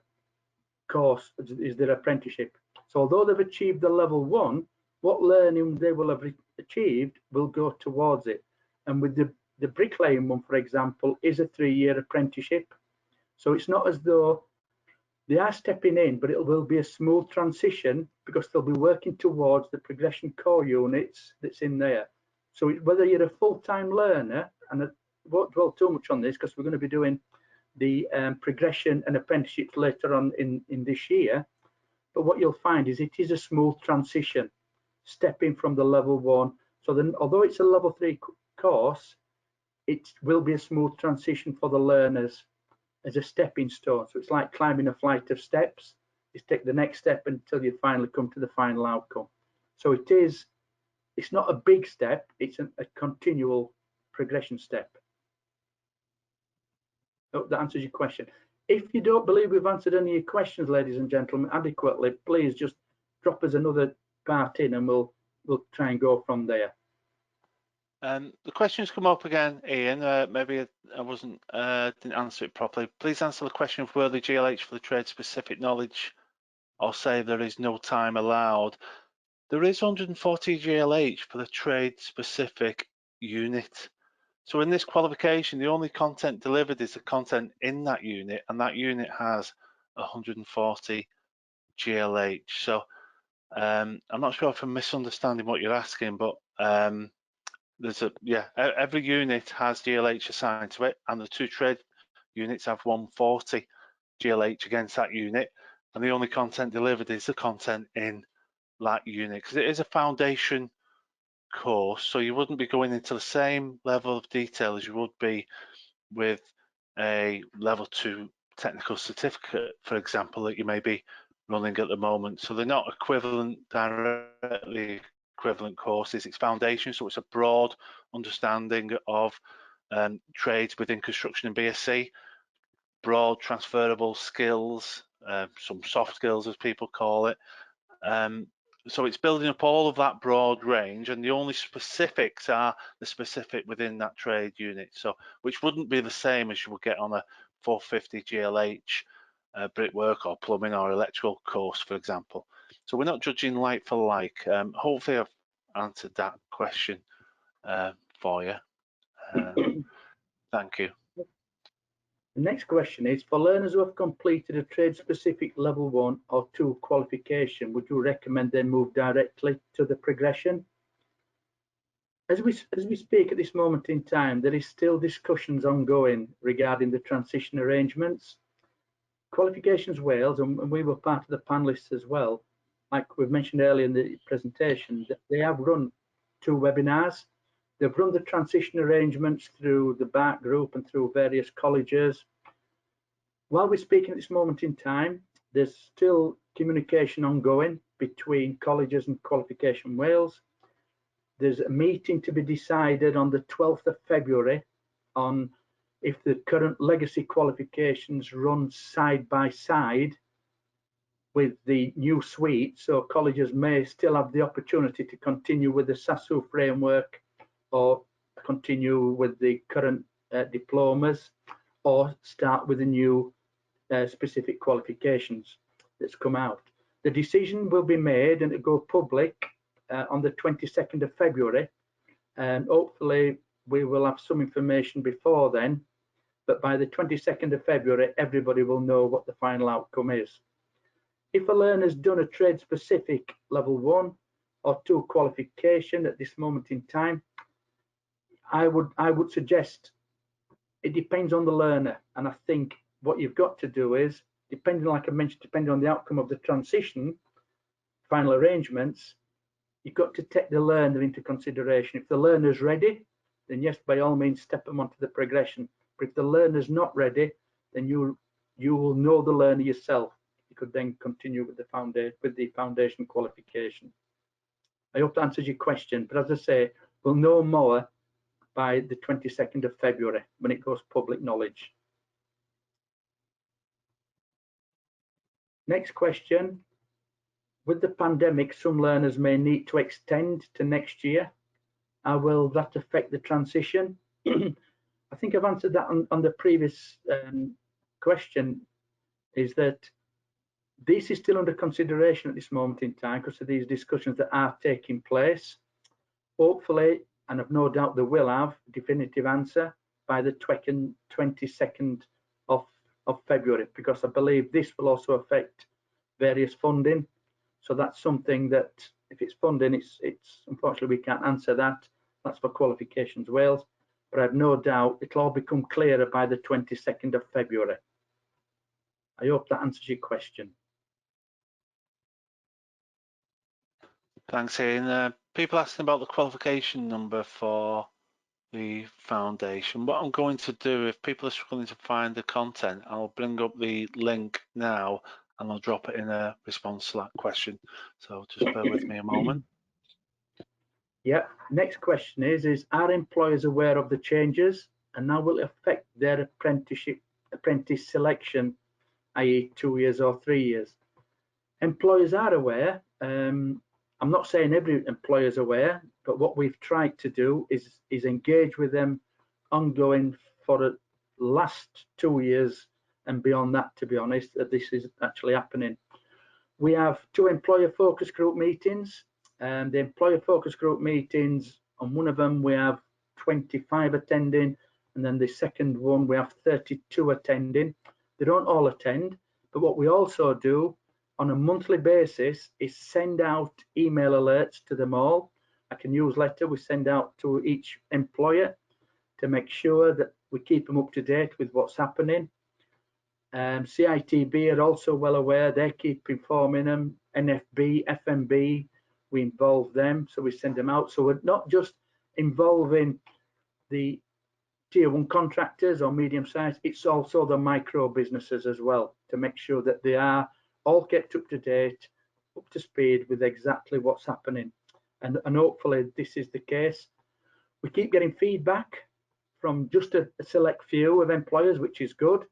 course is their apprenticeship. So although they've achieved the level 1, what learning they will have achieved will go towards it. And with the bricklaying one, for example, is a 3-year apprenticeship. So it's not as though they are stepping in, but it will be a smooth transition because they'll be working towards the progression core units that's in there. So whether you're a full-time learner, and I won't dwell too much on this because we're going to be doing the progression and apprenticeships later on in this year, but what you'll find is it is a smooth transition, stepping from the level 1. So then, although it's a level 3 course, it will be a smooth transition for the learners as a stepping stone. So it's like climbing a flight of steps. You take the next step until you finally come to the final outcome. So it's not a big step, it's a continual progression step. I hope that answers your question. If you don't believe we've answered any of your questions, ladies and gentlemen, adequately, please just drop us another part in and we'll try and go from there. The questions come up again, Ian. Maybe I didn't answer it properly. Please answer the question of whether GLH for the trade-specific knowledge, or say there is no time allowed. There is 140 GLH for the trade-specific unit. So in this qualification, the only content delivered is the content in that unit, and that unit has 140 GLH. So I'm not sure if I'm misunderstanding what you're asking, but every unit has GLH assigned to it, and the 2 trade units have 140 GLH against that unit, and the only content delivered is the content in that unit, because it is a foundation course, so you wouldn't be going into the same level of detail as you would be with a level 2 technical certificate, for example, that you may be running at the moment. So they're not directly equivalent courses. It's foundation, so it's a broad understanding of trades within construction and BSc, broad transferable skills, some soft skills as people call it. So it's building up all of that broad range, and the only specifics are the specific within that trade unit, so which wouldn't be the same as you would get on a 450 GLH brickwork or plumbing or electrical course, for example. So we're not judging like for like. Hopefully I've answered that question for you. Thank you. The next question is, for learners who have completed a trade-specific level 1 or 2 qualification, would you recommend they move directly to the progression? As we speak at this moment in time, there is still discussions ongoing regarding the transition arrangements. Qualifications Wales, and we were part of the panelists as well, like we've mentioned earlier in the presentation, that they have run 2 webinars. They've run the transition arrangements through the BARC group and through various colleges. While we're speaking at this moment in time, there's still communication ongoing between colleges and Qualification Wales. There's a meeting to be decided on the 12th of February on if the current legacy qualifications run side by side with the new suite. So colleges may still have the opportunity to continue with the SASU framework, or continue with the current diplomas, or start with the new specific qualifications that's come out. The decision will be made and it go public on the 22nd of February, and hopefully we will have some information before then, but by the 22nd of February everybody will know what the final outcome is. If a learner's done a trade specific level 1 or 2 qualification at this moment in time, I would suggest it depends on the learner, and I think what you've got to do is, depending, like I mentioned, depending on the outcome of the transition final arrangements, you've got to take the learner into consideration. If the learner's ready, then yes, by all means step them onto the progression. But if the learner's not ready, then you will know the learner yourself. You could then continue with the foundation qualification. I hope that answers your question, but as I say, we'll know more by the 22nd of February when it goes public knowledge. Next question. With the pandemic, some learners may need to extend to next year. How will that affect the transition? I think I've answered that on the previous question, is that this is still under consideration at this moment in time because of these discussions that are taking place. Hopefully, and I've no doubt they will have a definitive answer by the 22nd of February, because I believe this will also affect various funding. So that's something that, if it's funding, it's unfortunately we can't answer that. That's for Qualifications Wales, but I've no doubt it'll all become clearer by the 22nd of February. I hope that answers your question. Thanks, Ian. People asking about the qualification number for the foundation. What I'm going to do, if people are struggling to find the content, I'll bring up the link now and I'll drop it in a response to that question. So just bear with me a moment. Yeah, next question is are employers aware of the changes and how will it affect their apprentice selection, i.e. 2 years or 3 years? Employers are aware. I'm not saying every employer is aware, but what we've tried to do is engage with them ongoing for the last 2 years and beyond that, to be honest, that this is actually happening. We have 2 employer focus group meetings, and the employer focus group meetings, on one of them we have 25 attending, and then the second one we have 32 attending. They don't all attend, but what we also do on a monthly basis is send out email alerts to them all, like a newsletter we send out to each employer to make sure that we keep them up to date with what's happening. CITB are also well aware, they keep informing them. NFB, FMB, we involve them, so we send them out. So we're not just involving the tier 1 contractors or medium sized, it's also the micro businesses as well, to make sure that they are all kept up to date, up to speed with exactly what's happening. And hopefully this is the case. We keep getting feedback from just a select few of employers, which is good.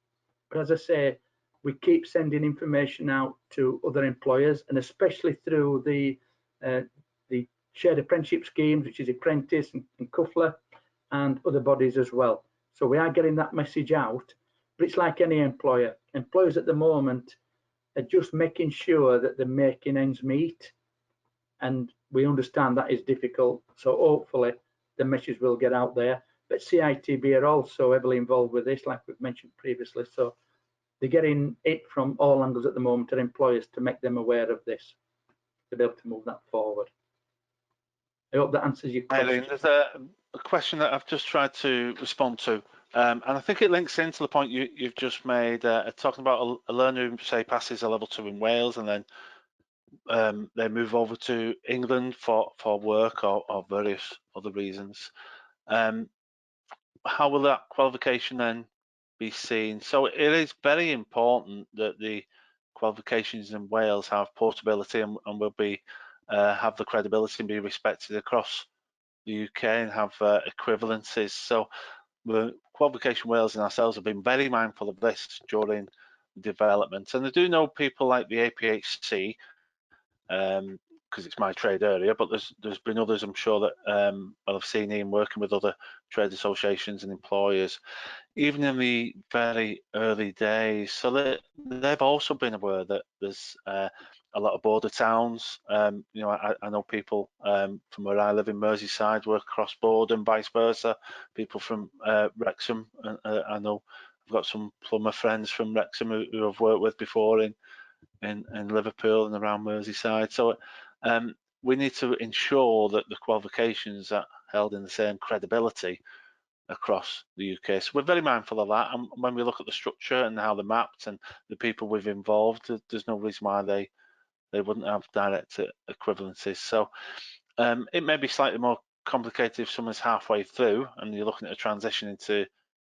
But as I say, we keep sending information out to other employers, and especially through the shared apprenticeship schemes, which is Apprentice and Cuffler, and other bodies as well. So we are getting that message out, but it's like any employer. Employers at the moment are just making sure that they're making ends meet, and we understand that is difficult. So hopefully the message will get out there. But CITB are also heavily involved with this, like we've mentioned previously. So they're getting it from all angles at the moment to employers to make them aware of this, to be able to move that forward. I hope that answers your question. Eileen, there's a question that I've just tried to respond to, and I think it links into the point you've just made, talking about a learner who, say, passes a level 2 in Wales and then they move over to England for work or various other reasons. How will that qualification then be seen? So it is very important that the qualifications in Wales have portability and will be have the credibility and be respected across the UK and have equivalencies. So the Qualification Wales and ourselves have been very mindful of this during development, and I do know people like the APHC, because it's my trade area, but there's been others, I'm sure, that well, I've seen Ian working with other trade associations and employers, even in the very early days. So they've also been aware that there's a lot of border towns. You know, I know people from where I live in Merseyside work across border and vice versa. People from Wrexham, I know I've got some plumber friends from Wrexham who I've worked with before in Liverpool and around Merseyside. So we need to ensure that the qualifications are held in the same credibility across the UK. So we're very mindful of that. And when we look at the structure and how they're mapped and the people we've involved, there's no reason why they wouldn't have direct equivalencies. So it may be slightly more complicated if someone's halfway through and you're looking at a transition into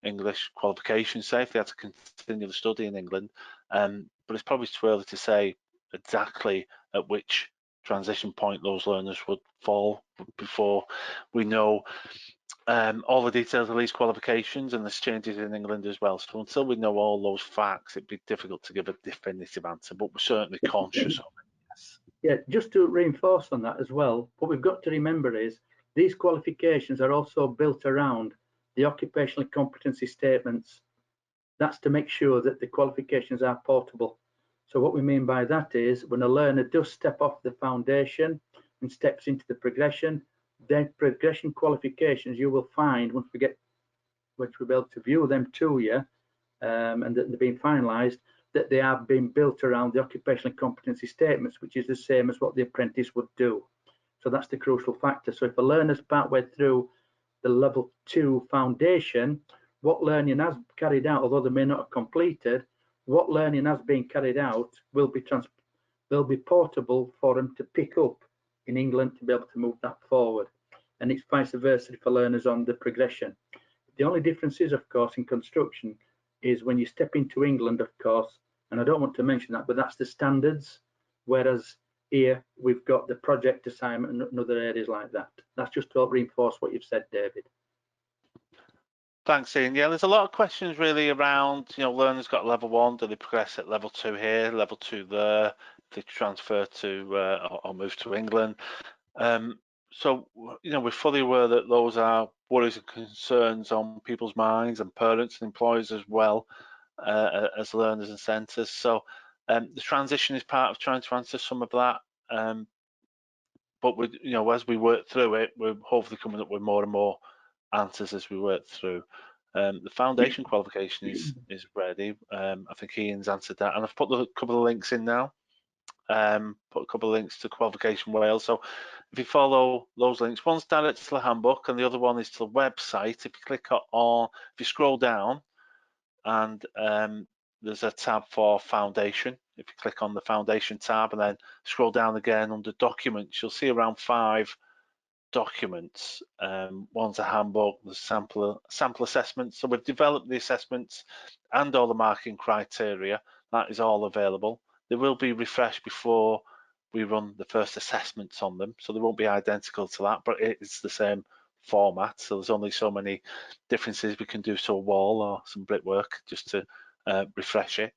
English qualification, say if they had to continue the study in England, but it's probably too early to say exactly at which transition point those learners would fall before we know all the details of these qualifications, and there's changes in England as well. So until we know all those facts, it'd be difficult to give a definitive answer, but we're certainly conscious of it. Yes. Yeah, just to reinforce on that as well, what we've got to remember is these qualifications are also built around the occupational competency statements. That's to make sure that the qualifications are portable. So what we mean by that is when a learner does step off the foundation and steps into the progression, then progression qualifications you will find once we'll be able to view them to you, and that they're being finalised, that they are being built around the occupational competency statements, which is the same as what the apprentice would do. So that's the crucial factor. So if a learner's partway through the level 2 foundation, what learning has carried out, although they may not have completed, what learning has been carried out will be portable for them to pick up in England to be able to move that forward. And it's vice versa for learners on the progression. The only difference is, of course, in construction is when you step into England, of course, and I don't want to mention that, but that's the standards. Whereas here we've got the project assignment and other areas like that. That's just to help reinforce what you've said, David. Thanks, Ian. Yeah, there's a lot of questions really around, learners got level 1, do they progress at level 2 here, level 2 there, they transfer to or move to England. So, we're fully aware that those are worries and concerns on people's minds and parents and employers as well as learners and centres. So the transition is part of trying to answer some of that. But as we work through it, we're hopefully coming up with more and more answers as we work through. The foundation qualification is ready. I think Ian's answered that, and I've put a couple of links in now. Put a couple of links to Qualification Wales. So if you follow those links, one's direct to the handbook and the other one is to the website. If you click on, if you scroll down, and there's a tab for foundation. If you click on the foundation tab and then scroll down again under documents, you'll see around 5 documents. One's a handbook, the sample assessment. So we've developed the assessments and all the marking criteria. That is all available. They will be refreshed before we run the first assessments on them, so they won't be identical to that, but it's the same format. So there's only so many differences we can do to a wall or some brickwork just to refresh it.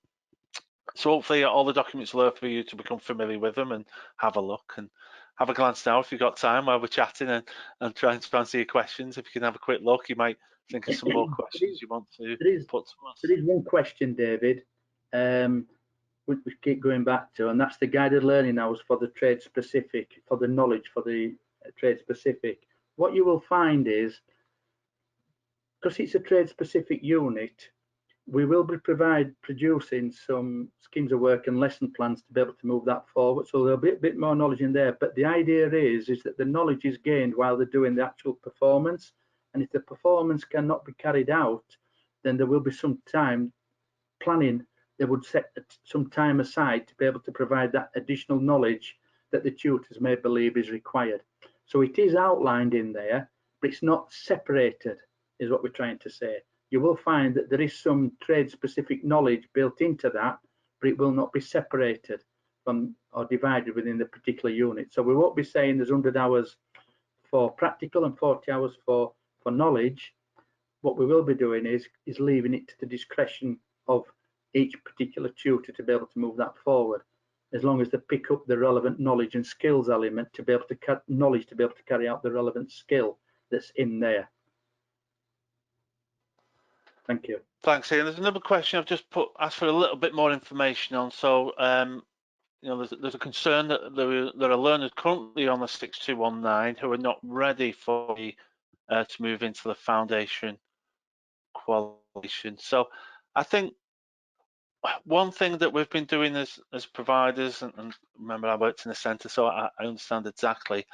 So hopefully all the documents will allow for you to become familiar with them and have a look and have a glance now if you've got time while we're chatting and trying to answer your questions. If you can have a quick look, you might think of some more questions you want to put to us. There is one question, David, we keep going back to, and that's the guided learning hours for the trade specific, for the knowledge for the trade specific. What you will find is, because it's a trade specific unit, we will be producing some schemes of work and lesson plans to be able to move that forward. So there'll be a bit more knowledge in there, but the idea is that the knowledge is gained while they're doing the actual performance. And if the performance cannot be carried out, then there will be some time planning. They would set some time aside to be able to provide that additional knowledge that the tutors may believe is required. So it is outlined in there, but it's not separated, is what we're trying to say. You will find that there is some trade-specific knowledge built into that, but it will not be separated from or divided within the particular unit. So we won't be saying there's 100 hours for practical and 40 hours for knowledge. What we will be doing is leaving it to the discretion of each particular tutor to be able to move that forward, as long as they pick up the relevant knowledge and skills element to be able to carry out the relevant skill that's in there. Thank you. Thanks, Ian. There's another question I've just asked for a little bit more information on. So there's a concern that there are learners currently on the 6219 who are not ready for to move into the foundation qualification. So I think one thing that we've been doing as providers, and remember I worked in a centre, so I understand exactly,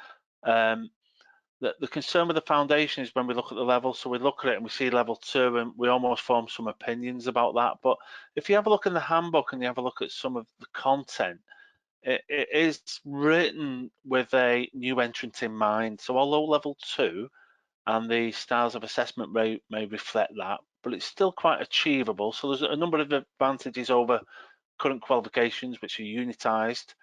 that the concern with the foundation is when we look at the level, so we look at it and we see level 2 and we almost form some opinions about that. But if you have a look in the handbook and you have a look at some of the content, it is written with a new entrant in mind. So although level 2 and the styles of assessment may reflect that, but it's still quite achievable. So there's a number of advantages over current qualifications, which are unitized,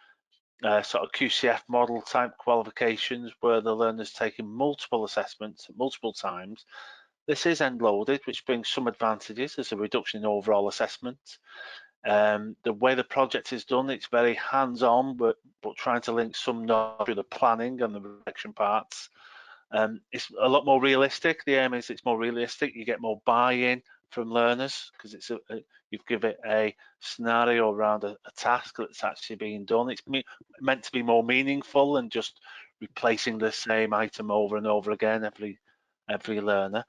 sort of QCF model type qualifications where the learner's taking multiple assessments at multiple times. This is end loaded, which brings some advantages. There's a reduction in overall assessment. The way the project is done, it's very hands-on, but trying to link some knowledge to the planning and the reflection parts. It's a lot more realistic. The aim is it's more realistic. You get more buy-in from learners because it's you've given it a scenario around a task that's actually being done. It's meant to be more meaningful than just replacing the same item over and over again every learner.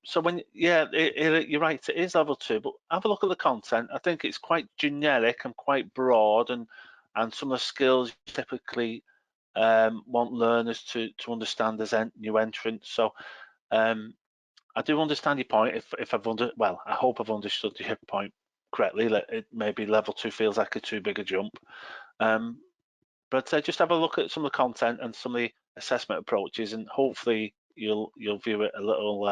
So when you're right, it is level 2, but have a look at the content. I think it's quite generic and quite broad, and some of the skills typically want learners to understand as new entrants. So I do understand your point. If I've I hope I've understood your point correctly. Maybe level 2 feels like a too big a jump, But just have a look at some of the content and some of the assessment approaches, and hopefully you'll view it a little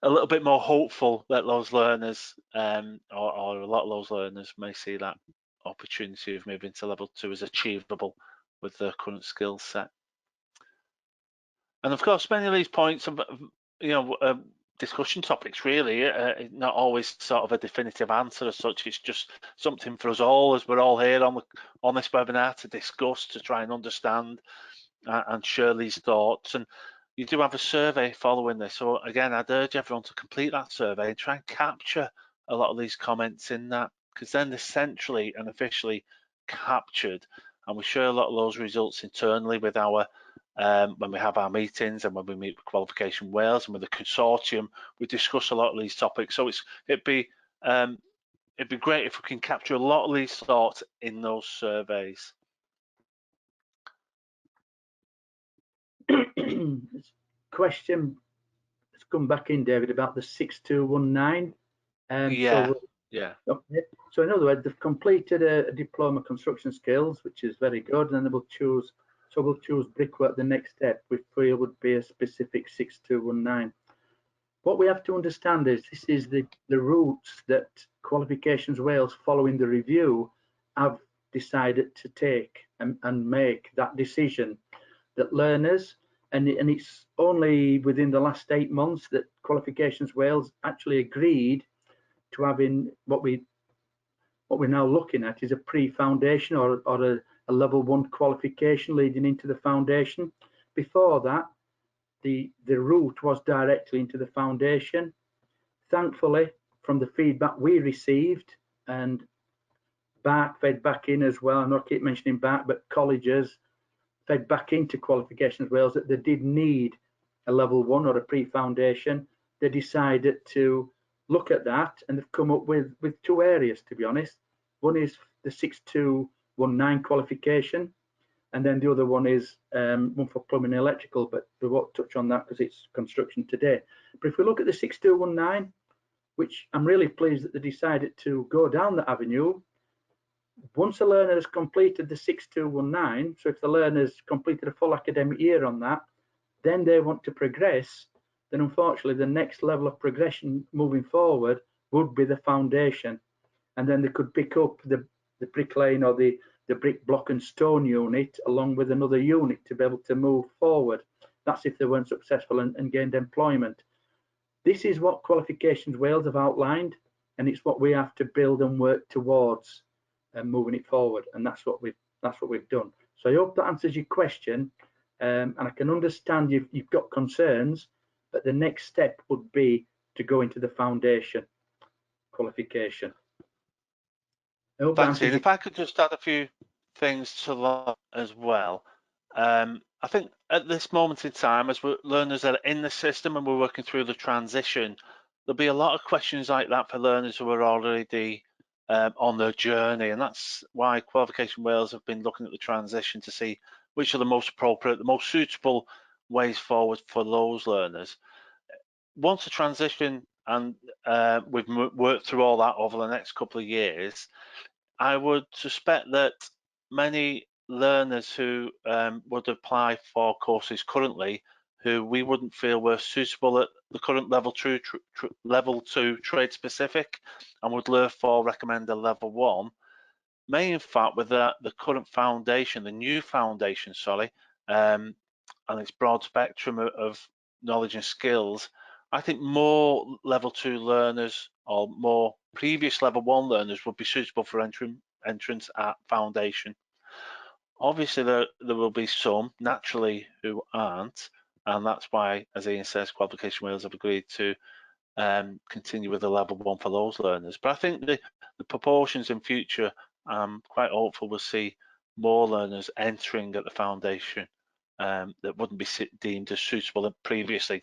a little bit more hopeful that those learners or a lot of those learners may see that opportunity of moving to level 2 as achievable with their current skill set. And of course, many of these points are, discussion topics really, not always sort of a definitive answer as such. It's just something for us all, as we're all here on this webinar, to discuss, to try and understand and share these thoughts. And you do have a survey following this, so again, I'd urge everyone to complete that survey and try and capture a lot of these comments in that, because then they're centrally and officially captured, and we share a lot of those results internally with our when we have our meetings and when we meet with Qualification Wales and with the consortium. We discuss a lot of these topics, so it'd be great if we can capture a lot of these thoughts in those surveys. Question has come back in, David, about the 6219. Yeah. Okay. So in other words, they've completed a diploma construction skills, which is very good, and then they will choose. So we'll choose brickwork the next step, which would be a specific 6219. What we have to understand is this is the routes that Qualifications Wales, following the review, have decided to take and make that decision that learners, and it's only within the last 8 months that Qualifications Wales actually agreed to having what we're now looking at is a pre-foundation or a level 1 qualification leading into the foundation. Before that, the route was directly into the foundation. Thankfully, from the feedback we received, and BARC fed back in as well, and I keep mentioning BARC, but colleges fed back into Qualifications Wales that they did need a level 1 or a pre-foundation. They decided to look at that, and they've come up with 2 areas, to be honest. One is the 6219 qualification, and then the other one is one for plumbing and electrical, but we won't touch on that because it's construction today. But if we look at the 6219, which I'm really pleased that they decided to go down that avenue, once a learner has completed the 6219, so if the learner's completed a full academic year on that, then they want to progress, then unfortunately the next level of progression moving forward would be the foundation. And then they could pick up the bricklaying or the brick, block and stone unit along with another unit to be able to move forward. That's if they weren't successful and gained employment. This is what Qualifications Wales have outlined, and it's what we have to build and work towards and moving it forward. And that's what we've done. So I hope that answers your question. And I can understand you've got concerns, but the next step would be to go into the foundation qualification. Thanks, Ian. If I could just add a few things to that as well. I think at this moment in time, as learners are in the system and we're working through the transition, there'll be a lot of questions like that for learners who are already on their journey, and that's why Qualification Wales have been looking at the transition to see which are the most appropriate, the most suitable ways forward for those learners. Once the transition and we've worked through all that over the next couple of years, I would suspect that many learners who would apply for courses currently who we wouldn't feel were suitable at the current level 2 trade specific and would therefore recommend a level 1 may in fact, with the current foundation, the new foundation, and its broad spectrum of knowledge and skills, I think more level 2 learners or more previous level 1 learners would be suitable for entrance at foundation. Obviously, there will be some naturally who aren't, and that's why, as Ian says, Qualification Wales have agreed to continue with the level 1 for those learners. But I think the proportions in future, I'm quite hopeful we'll see more learners entering at the foundation that wouldn't be deemed as suitable previously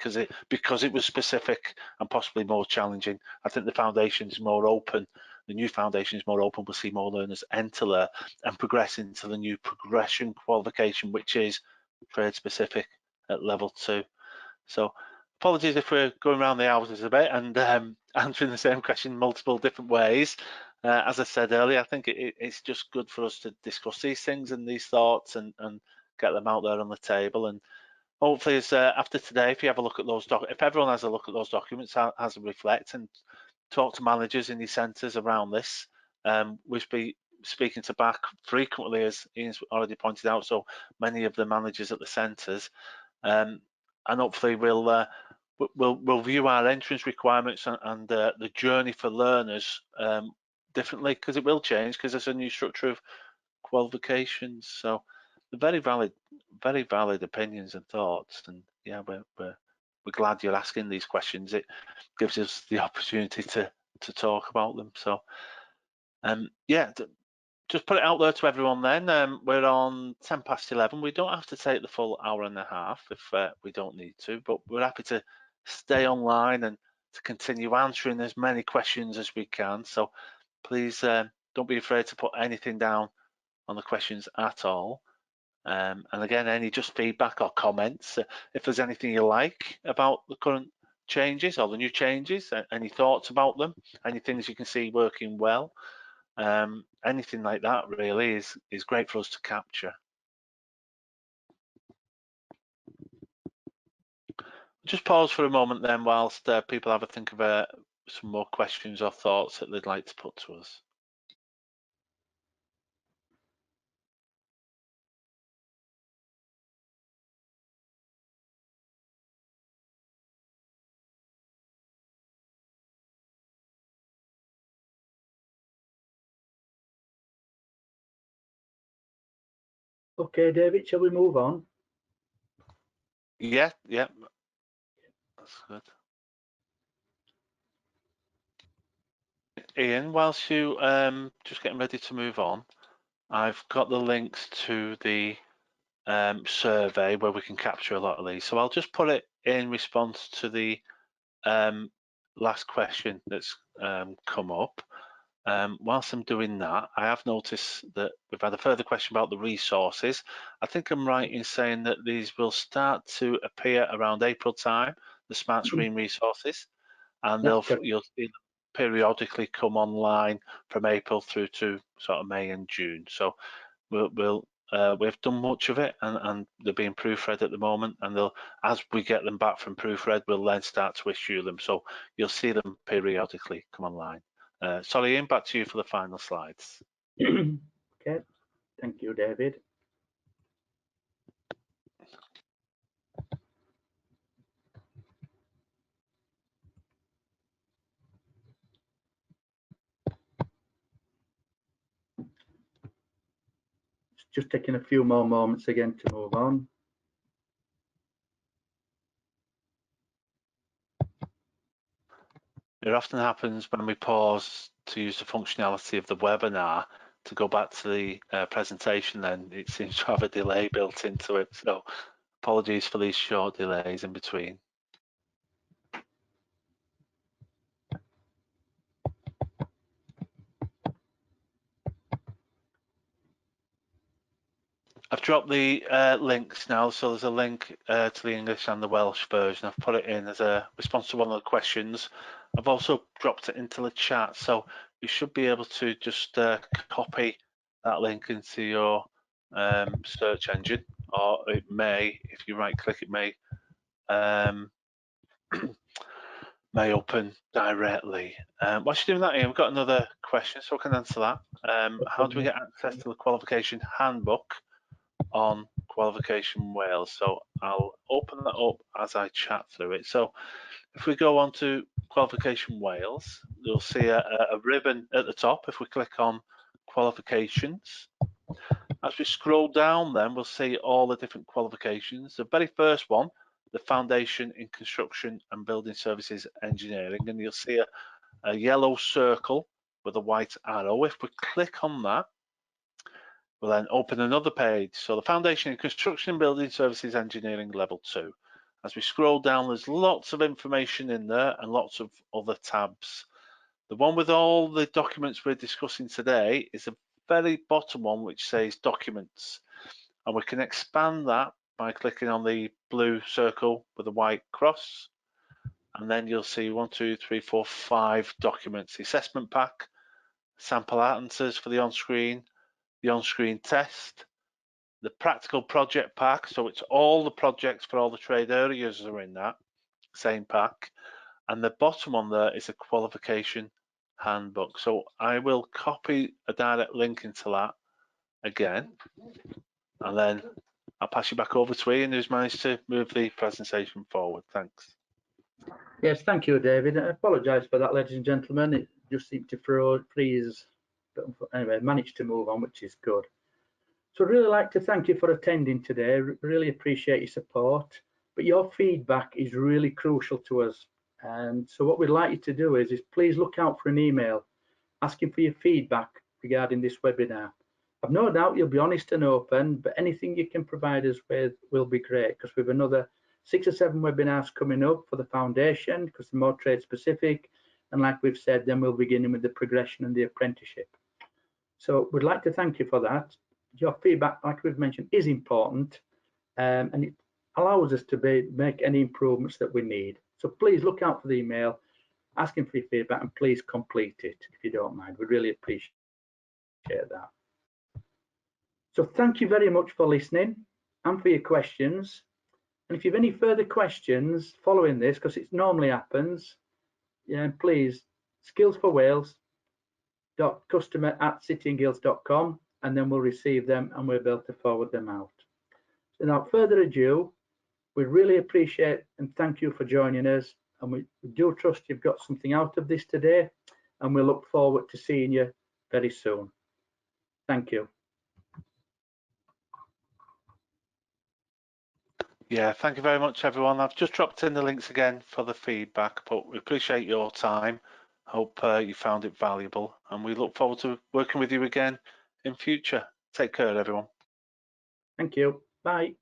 because it was specific and possibly more challenging. I think the foundation is more open. The new foundation is more open. We'll see more learners enter there and progress into the new progression qualification, which is trade specific at level 2. So apologies if we're going around the houses a bit and answering the same question multiple different ways. As I said earlier, I think it's just good for us to discuss these things and these thoughts and get them out there on the table. And hopefully, after today, if you have a look at those if everyone has a look at those documents, has a reflect and talk to managers in these centres around this. We'll be speaking to BAC frequently, as Ian's already pointed out, so many of the managers at the centres, and hopefully we'll view our entrance requirements and the journey for learners differently, because it will change because there's a new structure of qualifications. So they're very valid opinions and thoughts, and yeah, we're glad you're asking these questions. It gives us the opportunity to talk about them. So yeah, just put it out there to everyone then. We're on 11:10. We don't have to take the full hour and a half if we don't need to, but we're happy to stay online and to continue answering as many questions as we can. So please don't be afraid to put anything down on the questions at all. And again, any just feedback or comments, if there's anything you like about the current changes or the new changes, any thoughts about them, any things you can see working well, anything like that really is great for us to capture. Just pause for a moment then whilst people have a think of some more questions or thoughts that they'd like to put to us. Okay, David, shall we move on? Yeah, that's good. Ian, whilst you just getting ready to move on, I've got the links to the survey where we can capture a lot of these. So I'll just put it in response to the last question that's come up. Whilst I'm doing that, I have noticed that we've had a further question about the resources. I think I'm right in saying that these will start to appear around April time, the Smart Screen resources, and you'll see them periodically come online from April through to sort of May and June. So we've done much of it, and they're being proofread at the moment, and as we get them back from proofread, we'll then start to issue them. So you'll see them periodically come online. Sorry, Ian, back to you for the final slides. Okay, thank you, David. Just taking a few more moments again to move on. It often happens when we pause to use the functionality of the webinar to go back to the presentation, then it seems to have a delay built into it. So apologies for these short delays in between. I've dropped the links now, so there's a link to the English and the Welsh version. I've put it in as a response to one of the questions. I've also dropped it into the chat, so you should be able to just copy that link into your search engine, or it may, if you right click, it may may open directly. Whilst you're doing that, Ian, we've got another question, so I can answer that. How do we get access to the qualification handbook on Qualification Wales? So I'll open that up as I chat through it. So if we go on to Qualification Wales, you'll see a ribbon at the top. If we click on qualifications, as we scroll down, then we'll see all the different qualifications. The very first one, the Foundation in Construction and Building Services Engineering, and you'll see a yellow circle with a white arrow. If we click on that, we'll then open another page. So the Foundation in Construction and Building Services Engineering Level 2. As we scroll down, there's lots of information in there and lots of other tabs. The one with all the documents we're discussing today is the very bottom one, which says Documents. And we can expand that by clicking on the blue circle with a white cross. And then you'll see 1, 2, 3, 4, 5 documents: the assessment pack, sample answers for the on-screen test, the practical project pack, so it's all the projects for all the trade areas are in that same pack, and the bottom one there is a qualification handbook. So I will copy a direct link into that again, and then I'll pass you back over to Ian, who's managed to move the presentation forward. Thanks. Yes, thank you, David. I apologise for that, ladies and gentlemen. It just seemed to freeze. But anyway, managed to move on, which is good. So I'd really like to thank you for attending today. Really appreciate your support. But your feedback is really crucial to us. And so what we'd like you to do is please look out for an email asking for your feedback regarding this webinar. I've no doubt you'll be honest and open, but anything you can provide us with will be great, because we've another 6 or 7 webinars coming up for the foundation, because they're more trade specific. And like we've said, then we'll begin with the progression and the apprenticeship. So we'd like to thank you for that. Your feedback, like we've mentioned, is important, and it allows us to make any improvements that we need. So please look out for the email asking for your feedback, and please complete it if you don't mind. We really appreciate that. So thank you very much for listening and for your questions. And if you have any further questions following this, because it normally happens, please skillsforwales.customer@cityandguilds.com, and then we'll receive them and we'll be able to forward them out. So without further ado, we really appreciate and thank you for joining us, and we do trust you've got something out of this today, and we look forward to seeing you very soon. Thank you. Yeah, thank you very much, everyone. I've just dropped in the links again for the feedback, but we appreciate your time. Hope you found it valuable, and we look forward to working with you again in future. Take care, everyone. Thank you. Bye.